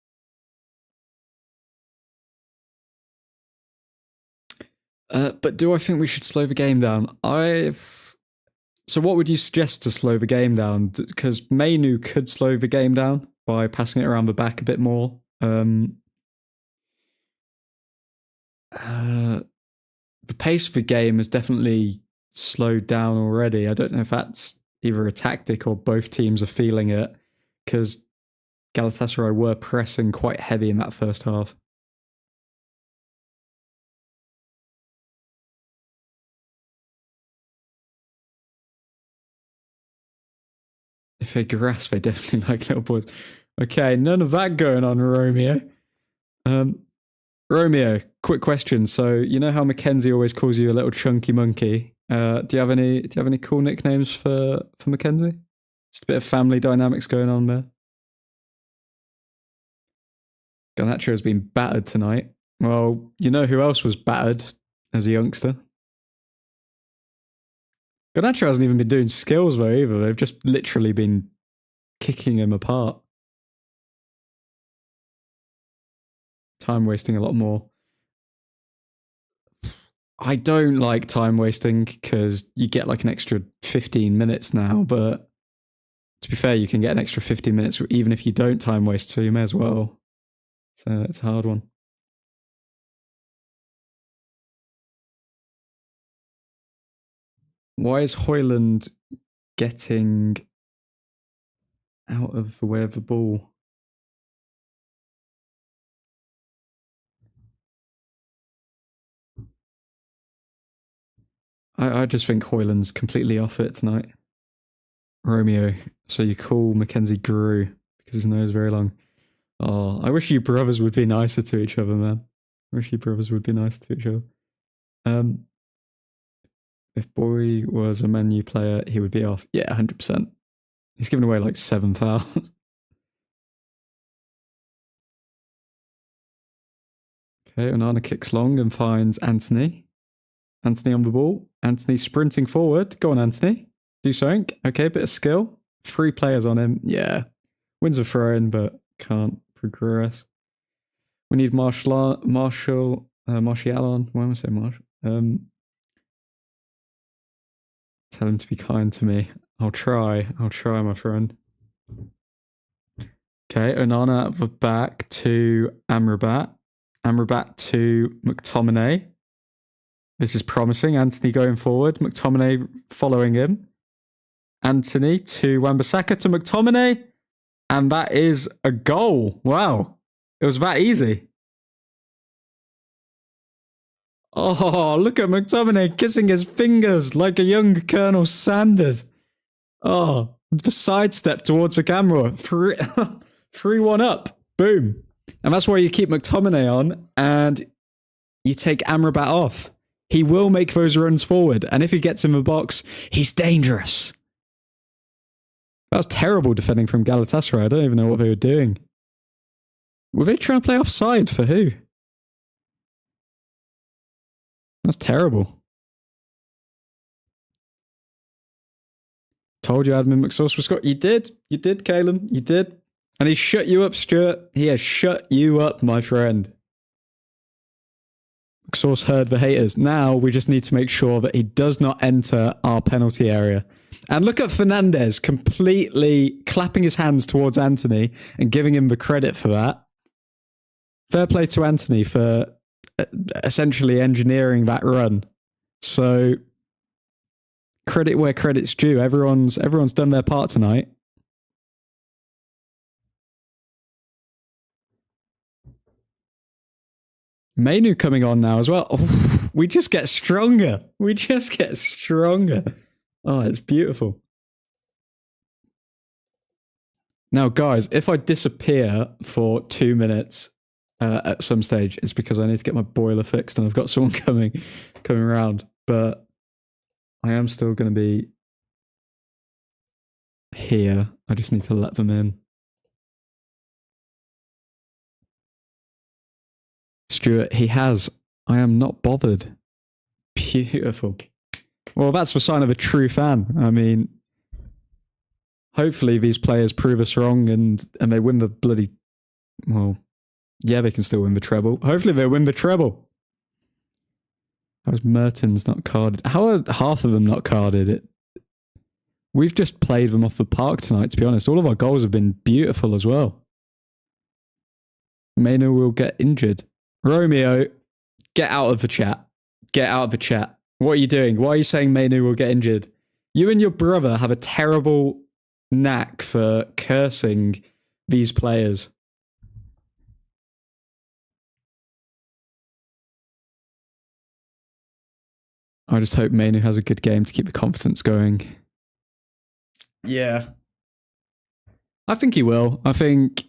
But do I think we should slow the game down? So what would you suggest to slow the game down? Because Mainu could slow the game down by passing it around the back a bit more. The pace of the game has definitely slowed down already. I don't know if that's either a tactic or both teams are feeling it, because Galatasaray were pressing quite heavy in that first half. If they grass, they definitely like little boys. Okay, none of that going on, Romeo. Romeo, quick question. So, you know how Mackenzie always calls you a little chunky monkey? Do you have any cool nicknames for Mackenzie? Just a bit of family dynamics going on there. Garnacho has been battered tonight. Well, you know who else was battered as a youngster? Garnacho hasn't even been doing skills though either. They've just literally been kicking him apart. Time wasting a lot more. I don't like time wasting because you get like an extra 15 minutes now, but to be fair, you can get an extra 15 minutes even if you don't time waste, so you may as well. So it's a hard one. Why is Hoyland getting out of the way of the ball? I just think Hoyland's completely off it tonight. Romeo, so you call Mackenzie Gru because his nose is very long. Oh, I wish you brothers would be nicer to each other, man. I wish you brothers would be nicer to each other. If Boy was a Man U player, he would be off. Yeah, 100%. He's given away like 7 fouls. Okay, Onana kicks long and finds Anthony. Anthony on the ball. Anthony sprinting forward. Go on, Anthony. Do something. Okay, bit of skill. 3 players on him. Yeah. Wins a throw in, but can't progress. We need Martial. Why am I saying Marshall? Tell him to be kind to me. I'll try, my friend. Okay, Onana at the back to Amrabat. Amrabat to McTominay. This is promising. Anthony going forward. McTominay following him. Anthony to Wan-Bissaka to McTominay. And that is a goal. Wow. It was that easy. Oh, look at McTominay kissing his fingers like a young Colonel Sanders. Oh, the sidestep towards the camera. 3-1 up. Boom. And that's why you keep McTominay on and you take Amrabat off. He will make those runs forward. And if he gets in the box, he's dangerous. That was terrible defending from Galatasaray. I don't even know what they were doing. Were they trying to play offside for who? That's terrible. Told you Admin McSauce was Scott. You did, Caleb. You did. And he shut you up, Stuart. He has shut you up, my friend. McSauce heard the haters. Now we just need to make sure that he does not enter our penalty area. And look at Fernandez completely clapping his hands towards Anthony and giving him the credit for that. Fair play to Anthony for essentially engineering that run. So credit where credit's due. Everyone's done their part tonight. Mainu coming on now as well. Oh, we just get stronger. Oh, it's beautiful. Now, guys, if I disappear for 2 minutes at some stage, it's because I need to get my boiler fixed and I've got someone coming around. But I am still going to be here. I just need to let them in. Stuart, he has. I am not bothered. Beautiful. Well, that's the sign of a true fan. I mean, hopefully these players prove us wrong and they win the bloody... Well, yeah, they can still win the treble. Hopefully they win the treble. How is Mertens not carded? How are half of them not carded? We've just played them off the park tonight, to be honest. All of our goals have been beautiful as well. Maynard will get injured. Romeo, get out of the chat. Get out of the chat. What are you doing? Why are you saying Mainu will get injured? You and your brother have a terrible knack for cursing these players. I just hope Mainu has a good game to keep the confidence going. Yeah. I think he will. I think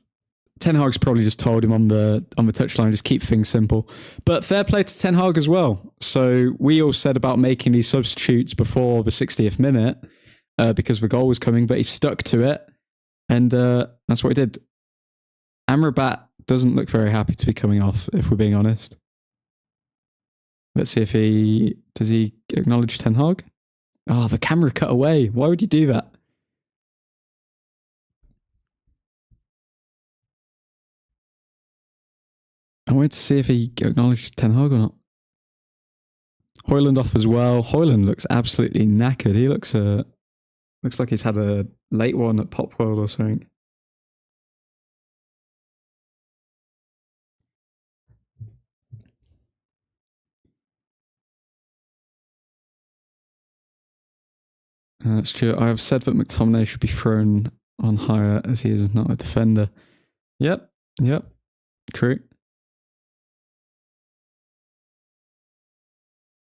Ten Hag's probably just told him on the touchline, just keep things simple. But fair play to Ten Hag as well. So we all said about making these substitutes before the 60th minute because the goal was coming, but he stuck to it. And that's what he did. Amrabat doesn't look very happy to be coming off, if we're being honest. Let's see if does he acknowledge Ten Hag? Oh, the camera cut away. Why would you do that? I wanted to see if he acknowledged Ten Hag or not. Højlund off as well. Højlund looks absolutely knackered. He looks like he's had a late one at Pop World or something. Stuart, I have said that McTominay should be thrown on higher as he is not a defender. Yep, true.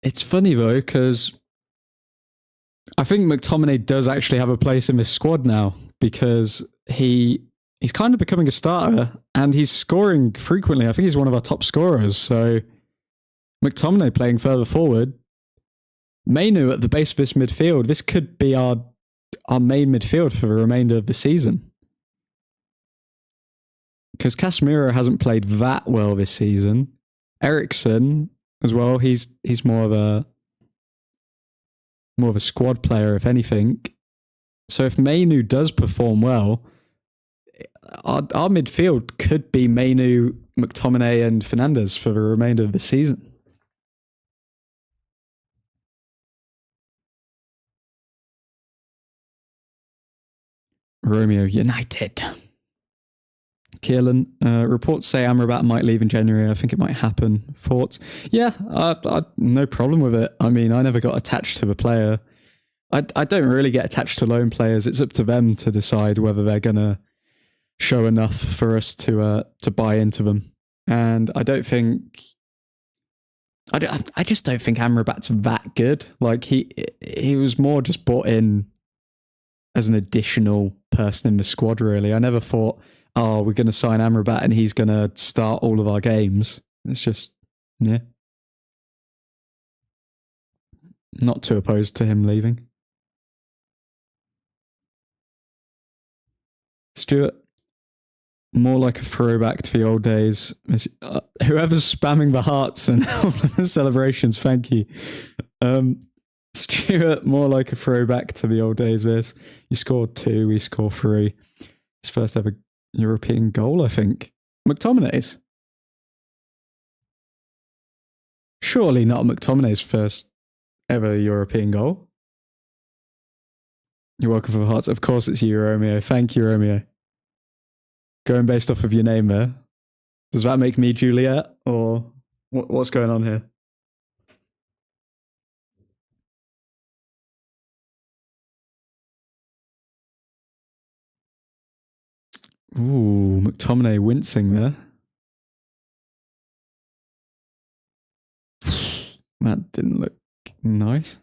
It's funny though, because I think McTominay does actually have a place in this squad now because he's kind of becoming a starter and he's scoring frequently. I think he's one of our top scorers. So McTominay playing further forward, Mainu at the base of this midfield, this could be our main midfield for the remainder of the season. Because Casemiro hasn't played that well this season. Eriksen as well, he's more of a squad player, if anything. So if Mainu does perform well, our midfield could be Mainu, McTominay and Fernandes for the remainder of the season. Romeo United. Kieran, reports say Amrabat might leave in January. I think it might happen. Thoughts? Yeah, no problem with it. I mean, I never got attached to the player. I don't really get attached to loan players. It's up to them to decide whether they're going to show enough for us to buy into them. And I just don't think Amrabat's that good. Like he was more just brought in as an additional person in the squad, really. I never thought, oh, we're going to sign Amrabat and he's going to start all of our games. It's just, yeah. Not too opposed to him leaving. Stuart, more like a throwback to the old days. Whoever's spamming the hearts and all the celebrations, thank you. Stuart, more like a throwback to the old days. This you scored 2, we score 3. His first ever European goal, I think. McTominay's. Surely not McTominay's first ever European goal. You're welcome for the hearts. Of course it's you, Romeo. Thank you, Romeo. Going based off of your name there. Does that make me Juliet? Or what's going on here? Ooh, McTominay wincing there. That didn't look nice.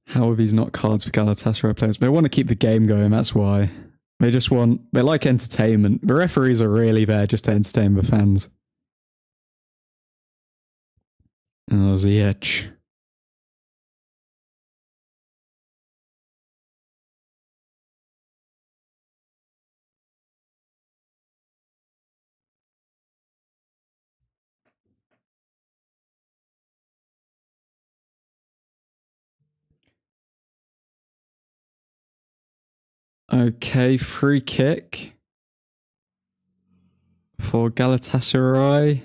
How are these not cards for Galatasaray players? They want to keep the game going, that's why. They like entertainment. The referees are really there just to entertain the fans. Oh, Ziyech. Okay, free kick for Galatasaray.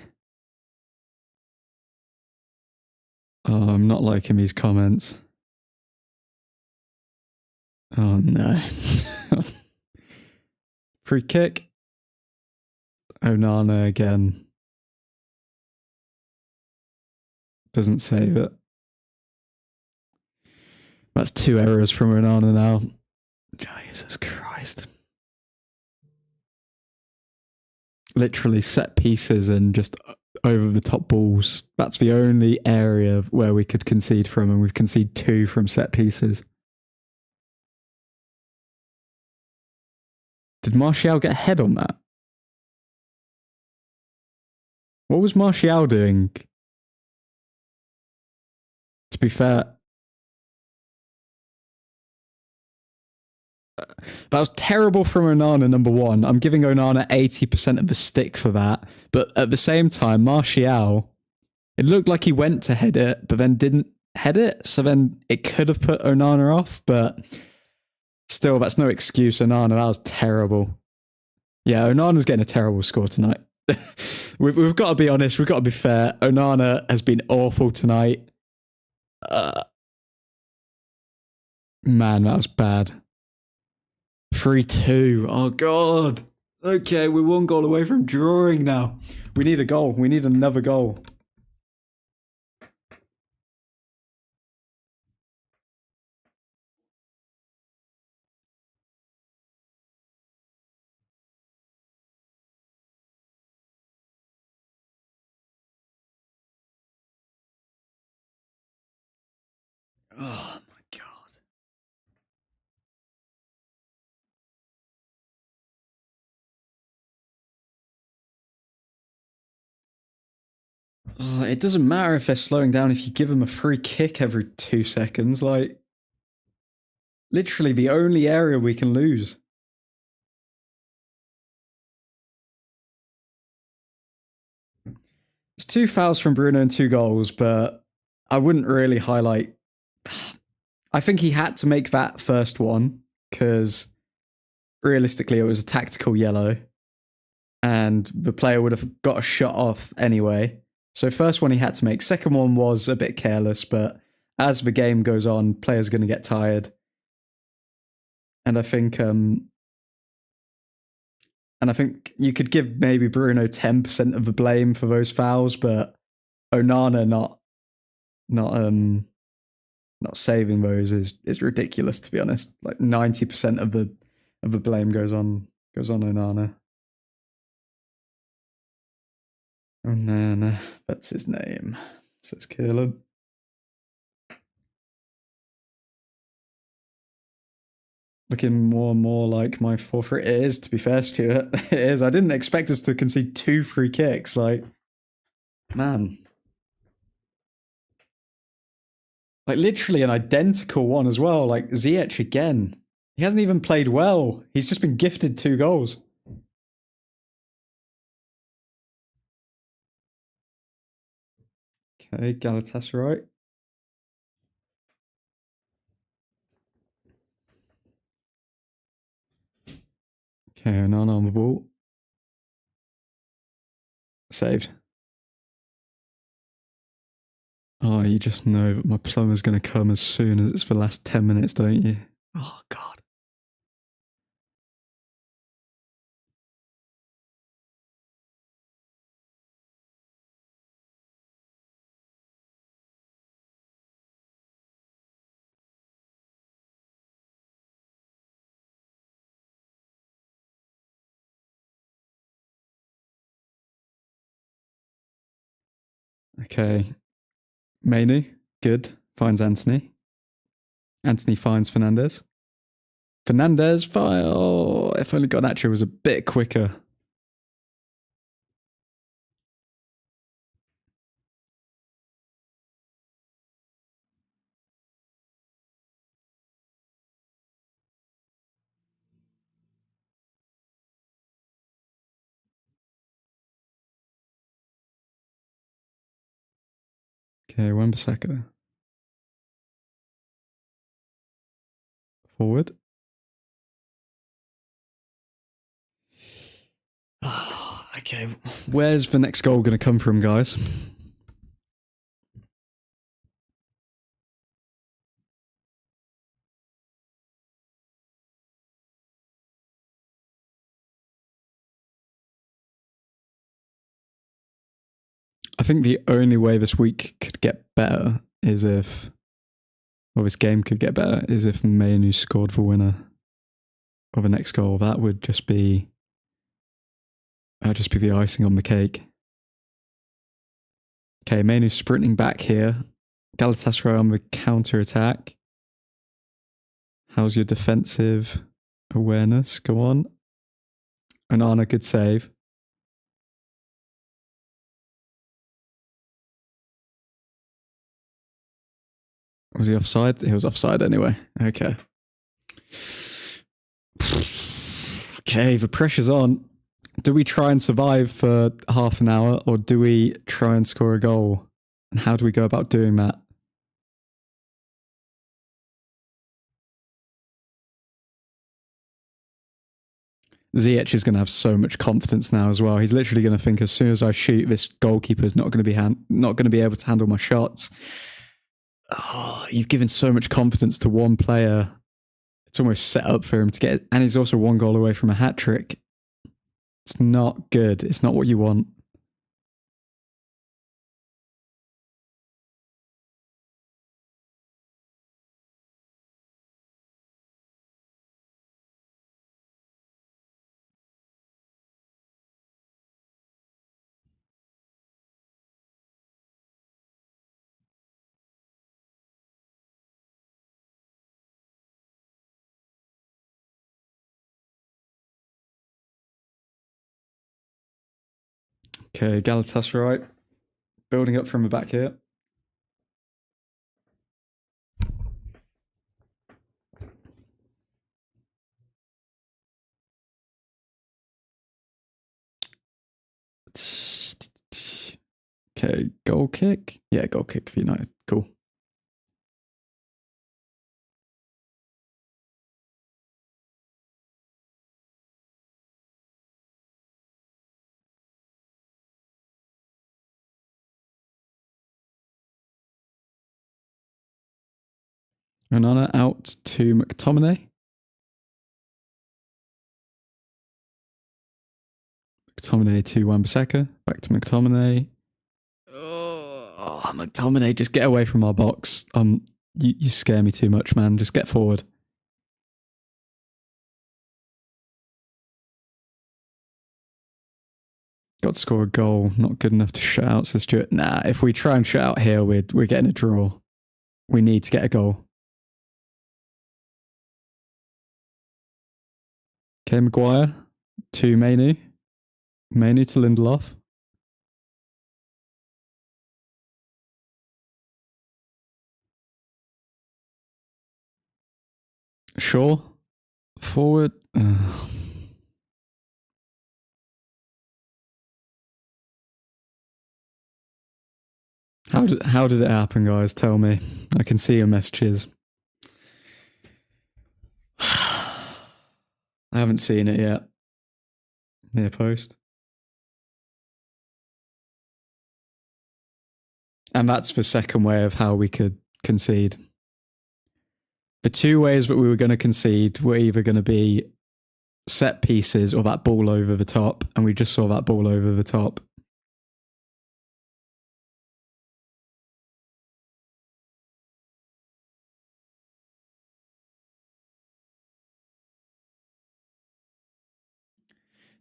Oh, I'm not liking these comments. Oh no. Free kick. Onana again. Doesn't save it. That's 2 errors from Onana now. Jesus Christ. Literally set pieces and just over the top balls. That's the only area where we could concede from, and we've conceded 2 from set pieces. Did Martial get a head on that? What was Martial doing? To be fair, that was terrible from Onana, number 1. I'm giving Onana 80% of the stick for that. But at the same time, Martial, it looked like he went to head it, but then didn't head it. So then it could have put Onana off, but still, that's no excuse. Onana, that was terrible. Yeah, Onana's getting a terrible score tonight. we've got to be honest. We've got to be fair. Onana has been awful tonight. Man, that was bad. 3-2. Oh, God. Okay, we're 1 goal away from drawing now. We need a goal. We need another goal. Oh, my God. Oh, it doesn't matter if they're slowing down if you give them a free kick every 2 seconds. Like, literally the only area we can lose. It's 2 fouls from Bruno and 2 goals, but I wouldn't really highlight. I think he had to make that first one because realistically it was a tactical yellow and the player would have got a shot off anyway. So first one he had to make. Second one was a bit careless, but as the game goes on, players are going to get tired. And I think you could give maybe Bruno 10% of the blame for those fouls, but Onana not saving those is ridiculous, to be honest. Like 90% of the blame goes on Onana. Onana, that's his name. Says Caleb. Looking more and more like my 4-3. It is, to be fair, Stuart. It is. I didn't expect us to concede 2 free kicks. Like, man. Like, literally an identical one as well. Like, Ziyech again. He hasn't even played well. He's just been gifted 2 goals. Okay, Galatasaray. Okay, Onana on the ball. Saved. Oh, you just know that my plumber's going to come as soon as it's the last 10 minutes, don't you? Oh, God. Okay. Mainu, good. Finds Anthony. Anthony finds Fernandez. Fernandez, oh, if only Garnacho was a bit quicker. Okay, Wan-Bissaka. Forward. Okay, where's the next goal going to come from, guys? I think the only way this week could get better is if, well, this game could get better is if Mainu scored the winner of the next goal. That would just be the icing on the cake. Okay, Manu sprinting back here. Galatasaray on the counter attack. How's your defensive awareness? Go on. Onana, good save. Was he offside? He was offside anyway. Okay. Okay, the pressure's on. Do we try and survive for half an hour, or do we try and score a goal? And how do we go about doing that? Ziyech is going to have so much confidence now as well. He's literally going to think, as soon as I shoot, this goalkeeper is not going to be able to handle my shots. Oh, you've given so much confidence to one player. It's almost set up for him to get it. And he's also 1 goal away from a hat-trick. It's not good. It's not what you want. Okay, Galatasaray building up from the back here. Okay, goal kick. Yeah, goal kick for United. Cool. Onana out to McTominay. McTominay to Wan-Bissaka. Back to McTominay. Oh, McTominay, just get away from our box. You scare me too much, man. Just get forward. Got to score a goal. Not good enough to shut out, says Stuart. Nah, if we try and shut out here, we're getting a draw. We need to get a goal. Okay, Maguire to Manu. Manu to Lindelof. Shaw. Forward. How did it happen, guys? Tell me. I can see your messages. I haven't seen it yet. Near post. And that's the second way of how we could concede. The 2 ways that we were going to concede were either going to be set pieces or that ball over the top, and we just saw that ball over the top.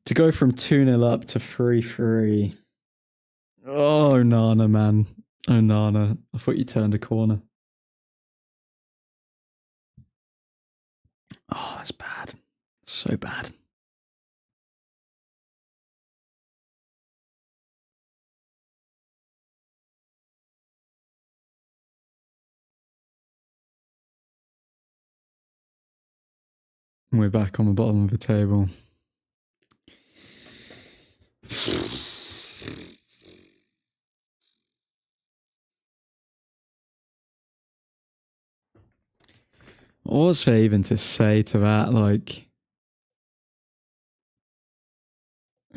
To go from 2-0 up to 3-3. Oh, Nana, man. Oh, Nana. I thought you turned a corner. Oh, that's bad. So bad. We're back on the bottom of the table. What's there even to say to that? Like,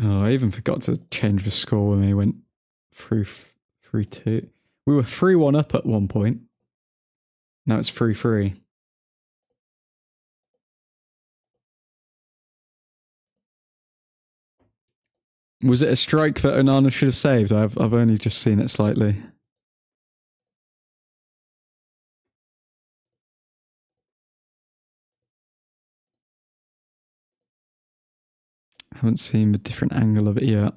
oh, I even forgot to change the score when we went through 3-2. We were 3-1 up at one point. Now it's 3-3. Was it a strike that Onana should have saved? I've only just seen it slightly. I haven't seen the different angle of it yet.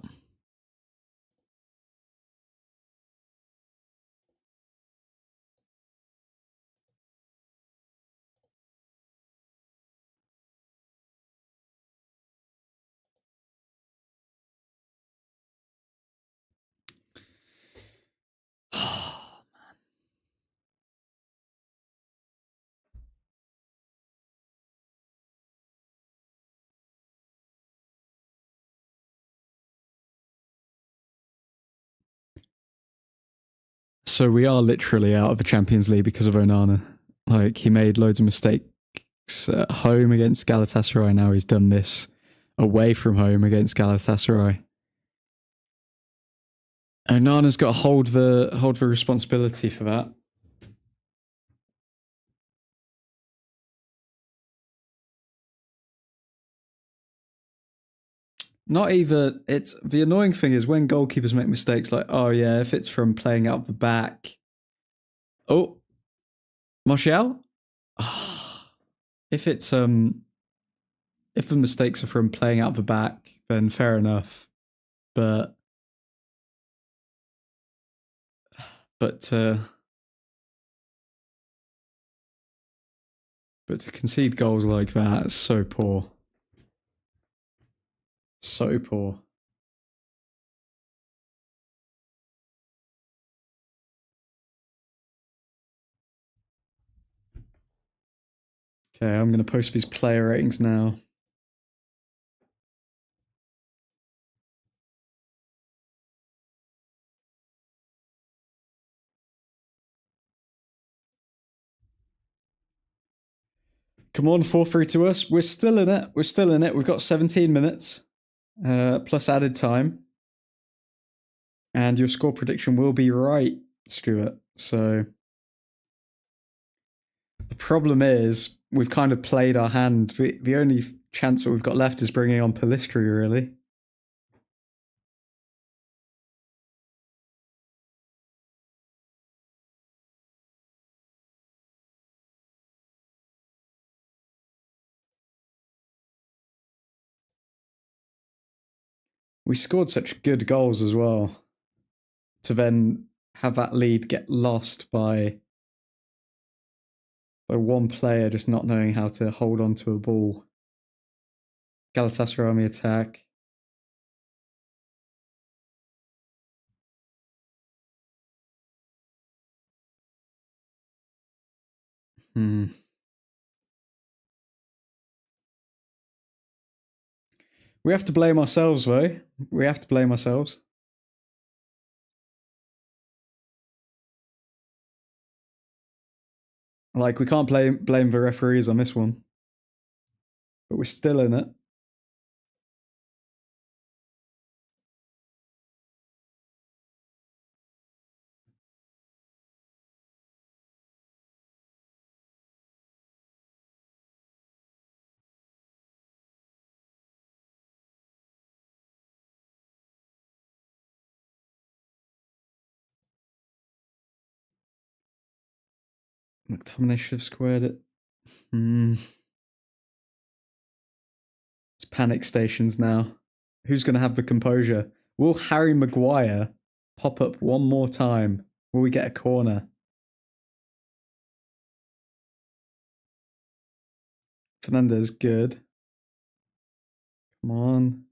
So we are literally out of the Champions League because of Onana. Like, he made loads of mistakes at home against Galatasaray. Now he's done this away from home against Galatasaray. Onana's got to hold the responsibility for that. Not even, it's the annoying thing is when goalkeepers make mistakes, like, oh yeah, if it's from playing out the back. Oh, Martial? Oh, if it's if the mistakes are from playing out the back, then fair enough. But to concede goals like that is so poor. So poor. Okay, I'm going to post these player ratings now. Come on, 4-3 to us. We're still in it. We're still in it. We've got 17 minutes plus added time. And your score prediction will be right, Stuart. So the problem is we've kind of played our hand. The only chance that we've got left is bringing on Pellistri, really. We scored such good goals as well. To then have that lead get lost by one player just not knowing how to hold on to a ball. Galatasaray on the attack. We have to blame ourselves, though. We have to blame ourselves. Like, we can't blame the referees on this one. But we're still in it. McTominay should have squared it. It's panic stations now. Who's going to have the composure? Will Harry Maguire pop up one more time? Will we get a corner? Fernandez, good. Come on.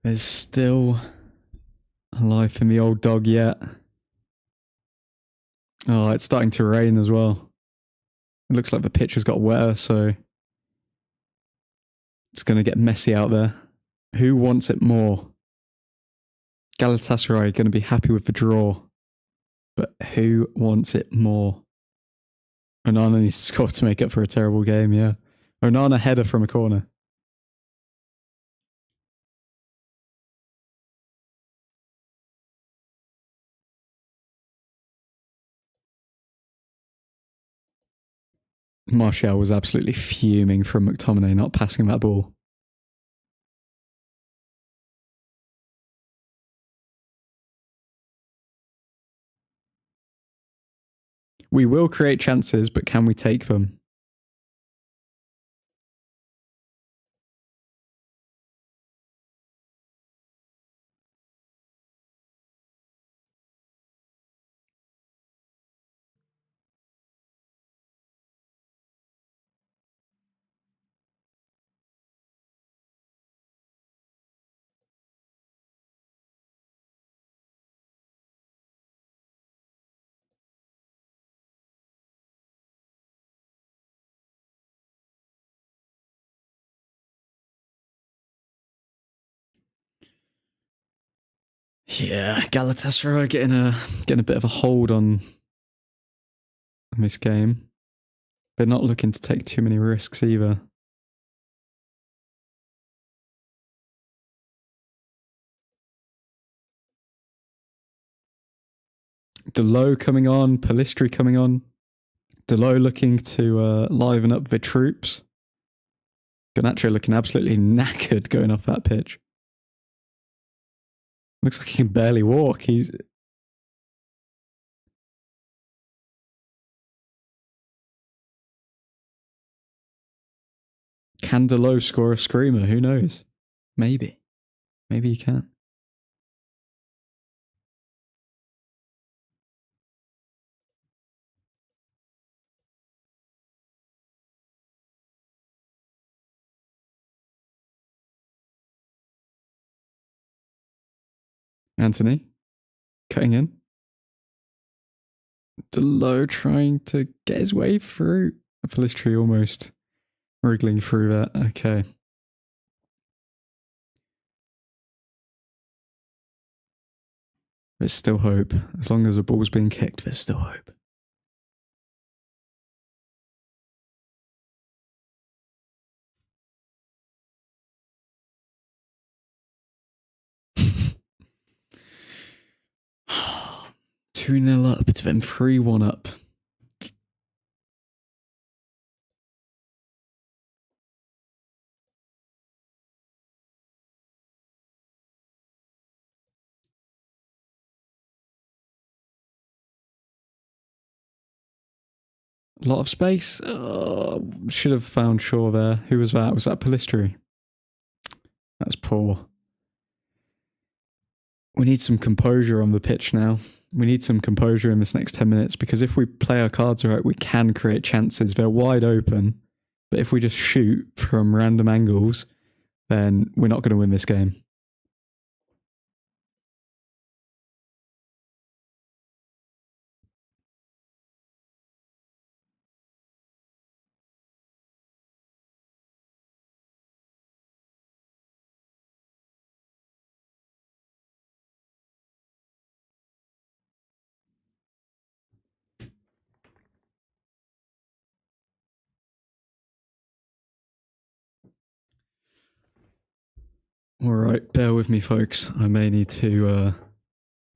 There's still a life in the old dog yet. Oh, it's starting to rain as well. It looks like the pitch has got wetter, so it's going to get messy out there. Who wants it more? Galatasaray are going to be happy with the draw, but who wants it more? Onana needs to score to make up for a terrible game, yeah. Onana header from a corner. Martial was absolutely fuming from McTominay not passing that ball. We will create chances, but can we take them? Yeah, Galatasaray getting a bit of a hold on this game. They're not looking to take too many risks either. Delo coming on, Palistri coming on. Delo looking to liven up the troops. Garnacho looking absolutely knackered going off that pitch. Looks like he can barely walk. Can Delo score a screamer? Who knows? Maybe. Maybe he can. Anthony cutting in. Delo trying to get his way through. Palistri almost wriggling through that. Okay. There's still hope. As long as the ball's being kicked, there's still hope. Two 0 up to them 3-1 up. A lot of space. Should have found Shaw there. Who was that? Was that Palistri? That's poor. We need some composure on the pitch now. We need some composure in this next 10 minutes because if we play our cards right, we can create chances. They're wide open. But if we just shoot from random angles, then we're not going to win this game. All right, bear with me, folks. I may need to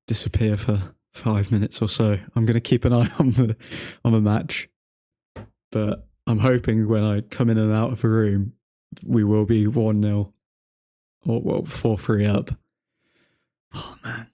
disappear for 5 minutes or so. I'm going to keep an eye on the match, but I'm hoping when I come in and out of the room, we will be 1-0 or 4-3 up. Oh man.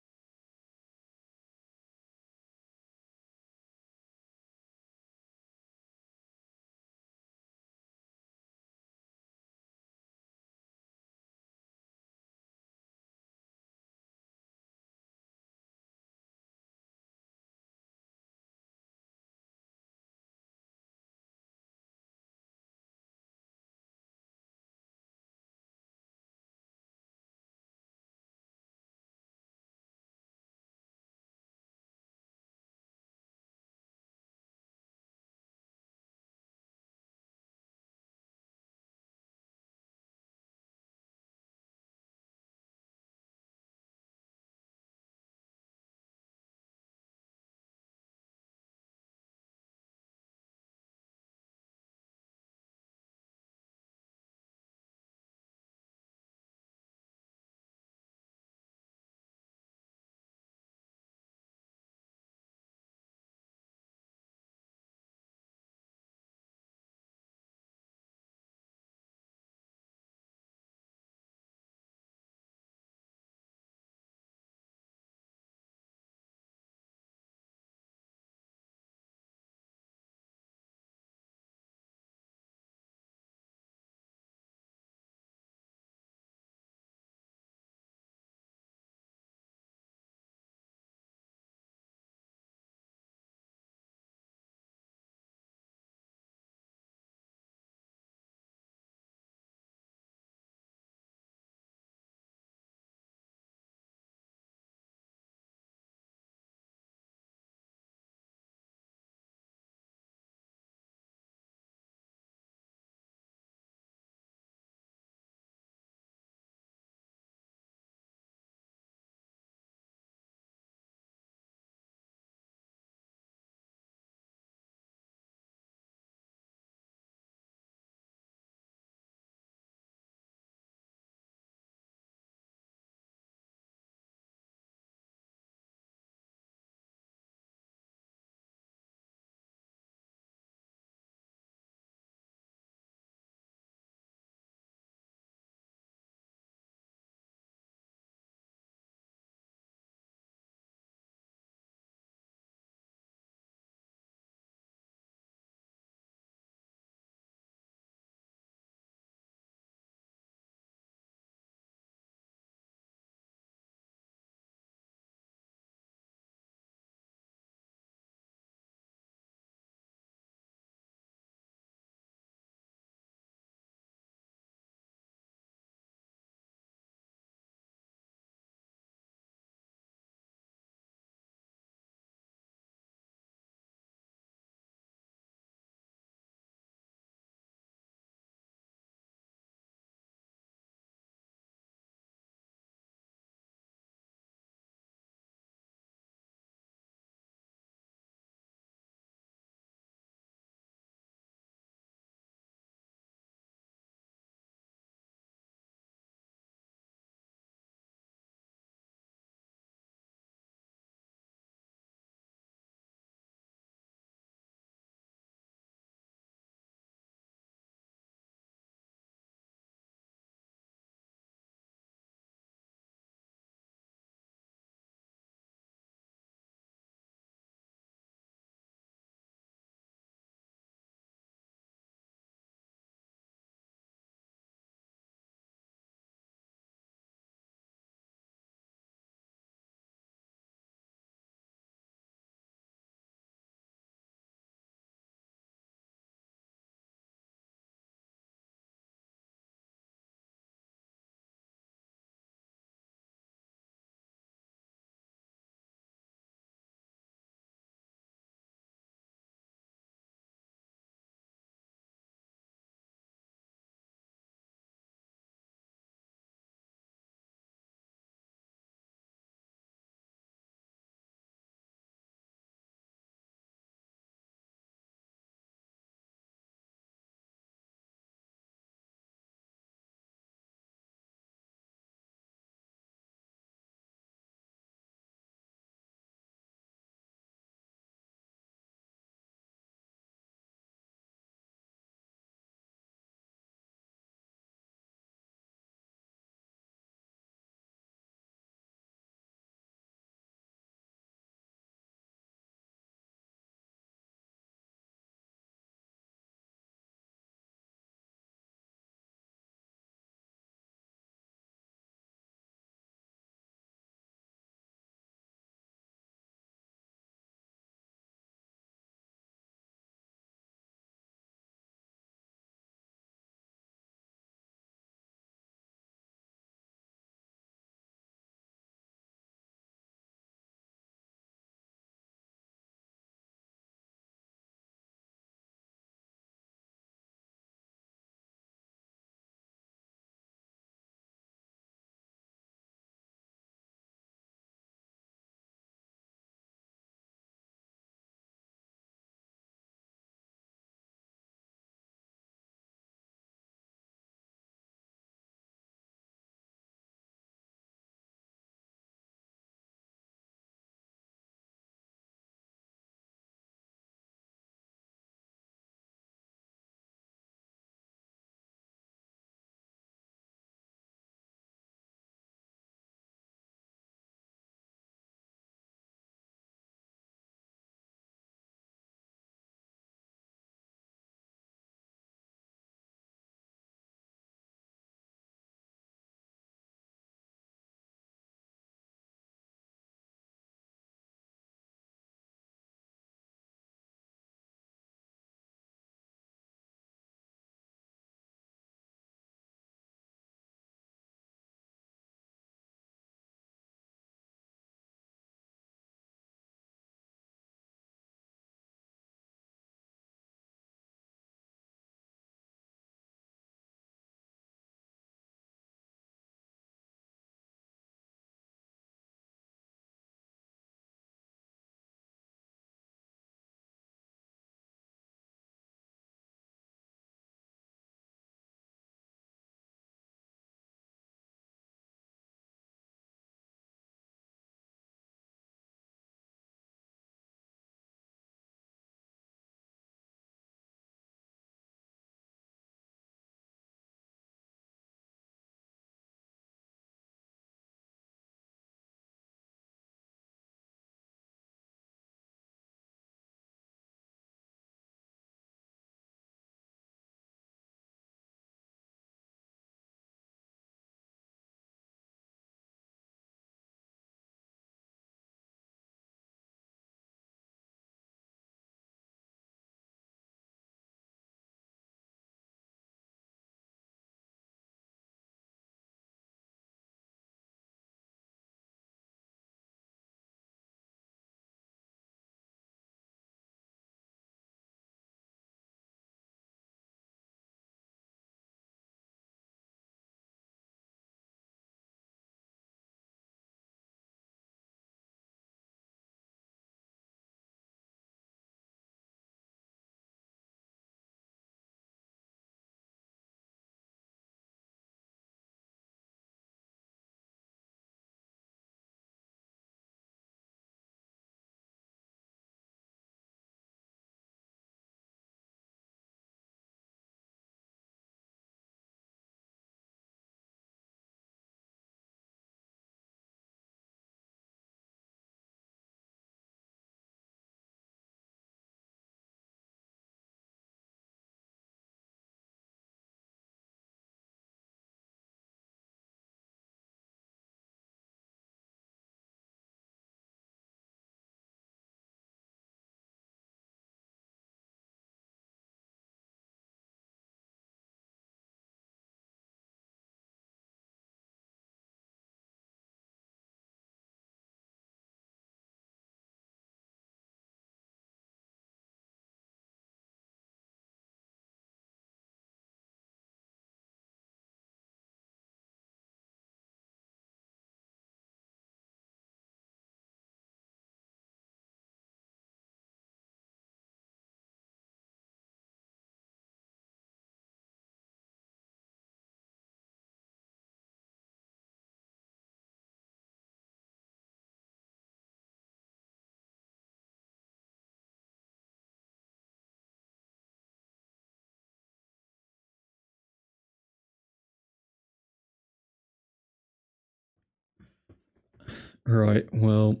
Right, well,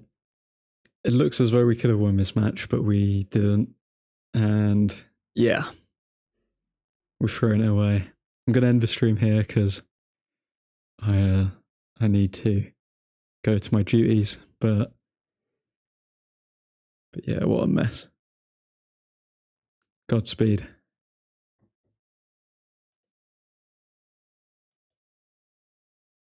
it looks as though we could have won this match, but we didn't. And yeah, we've thrown it away. I'm going to end the stream here because I need to go to my duties. But yeah, what a mess. Godspeed.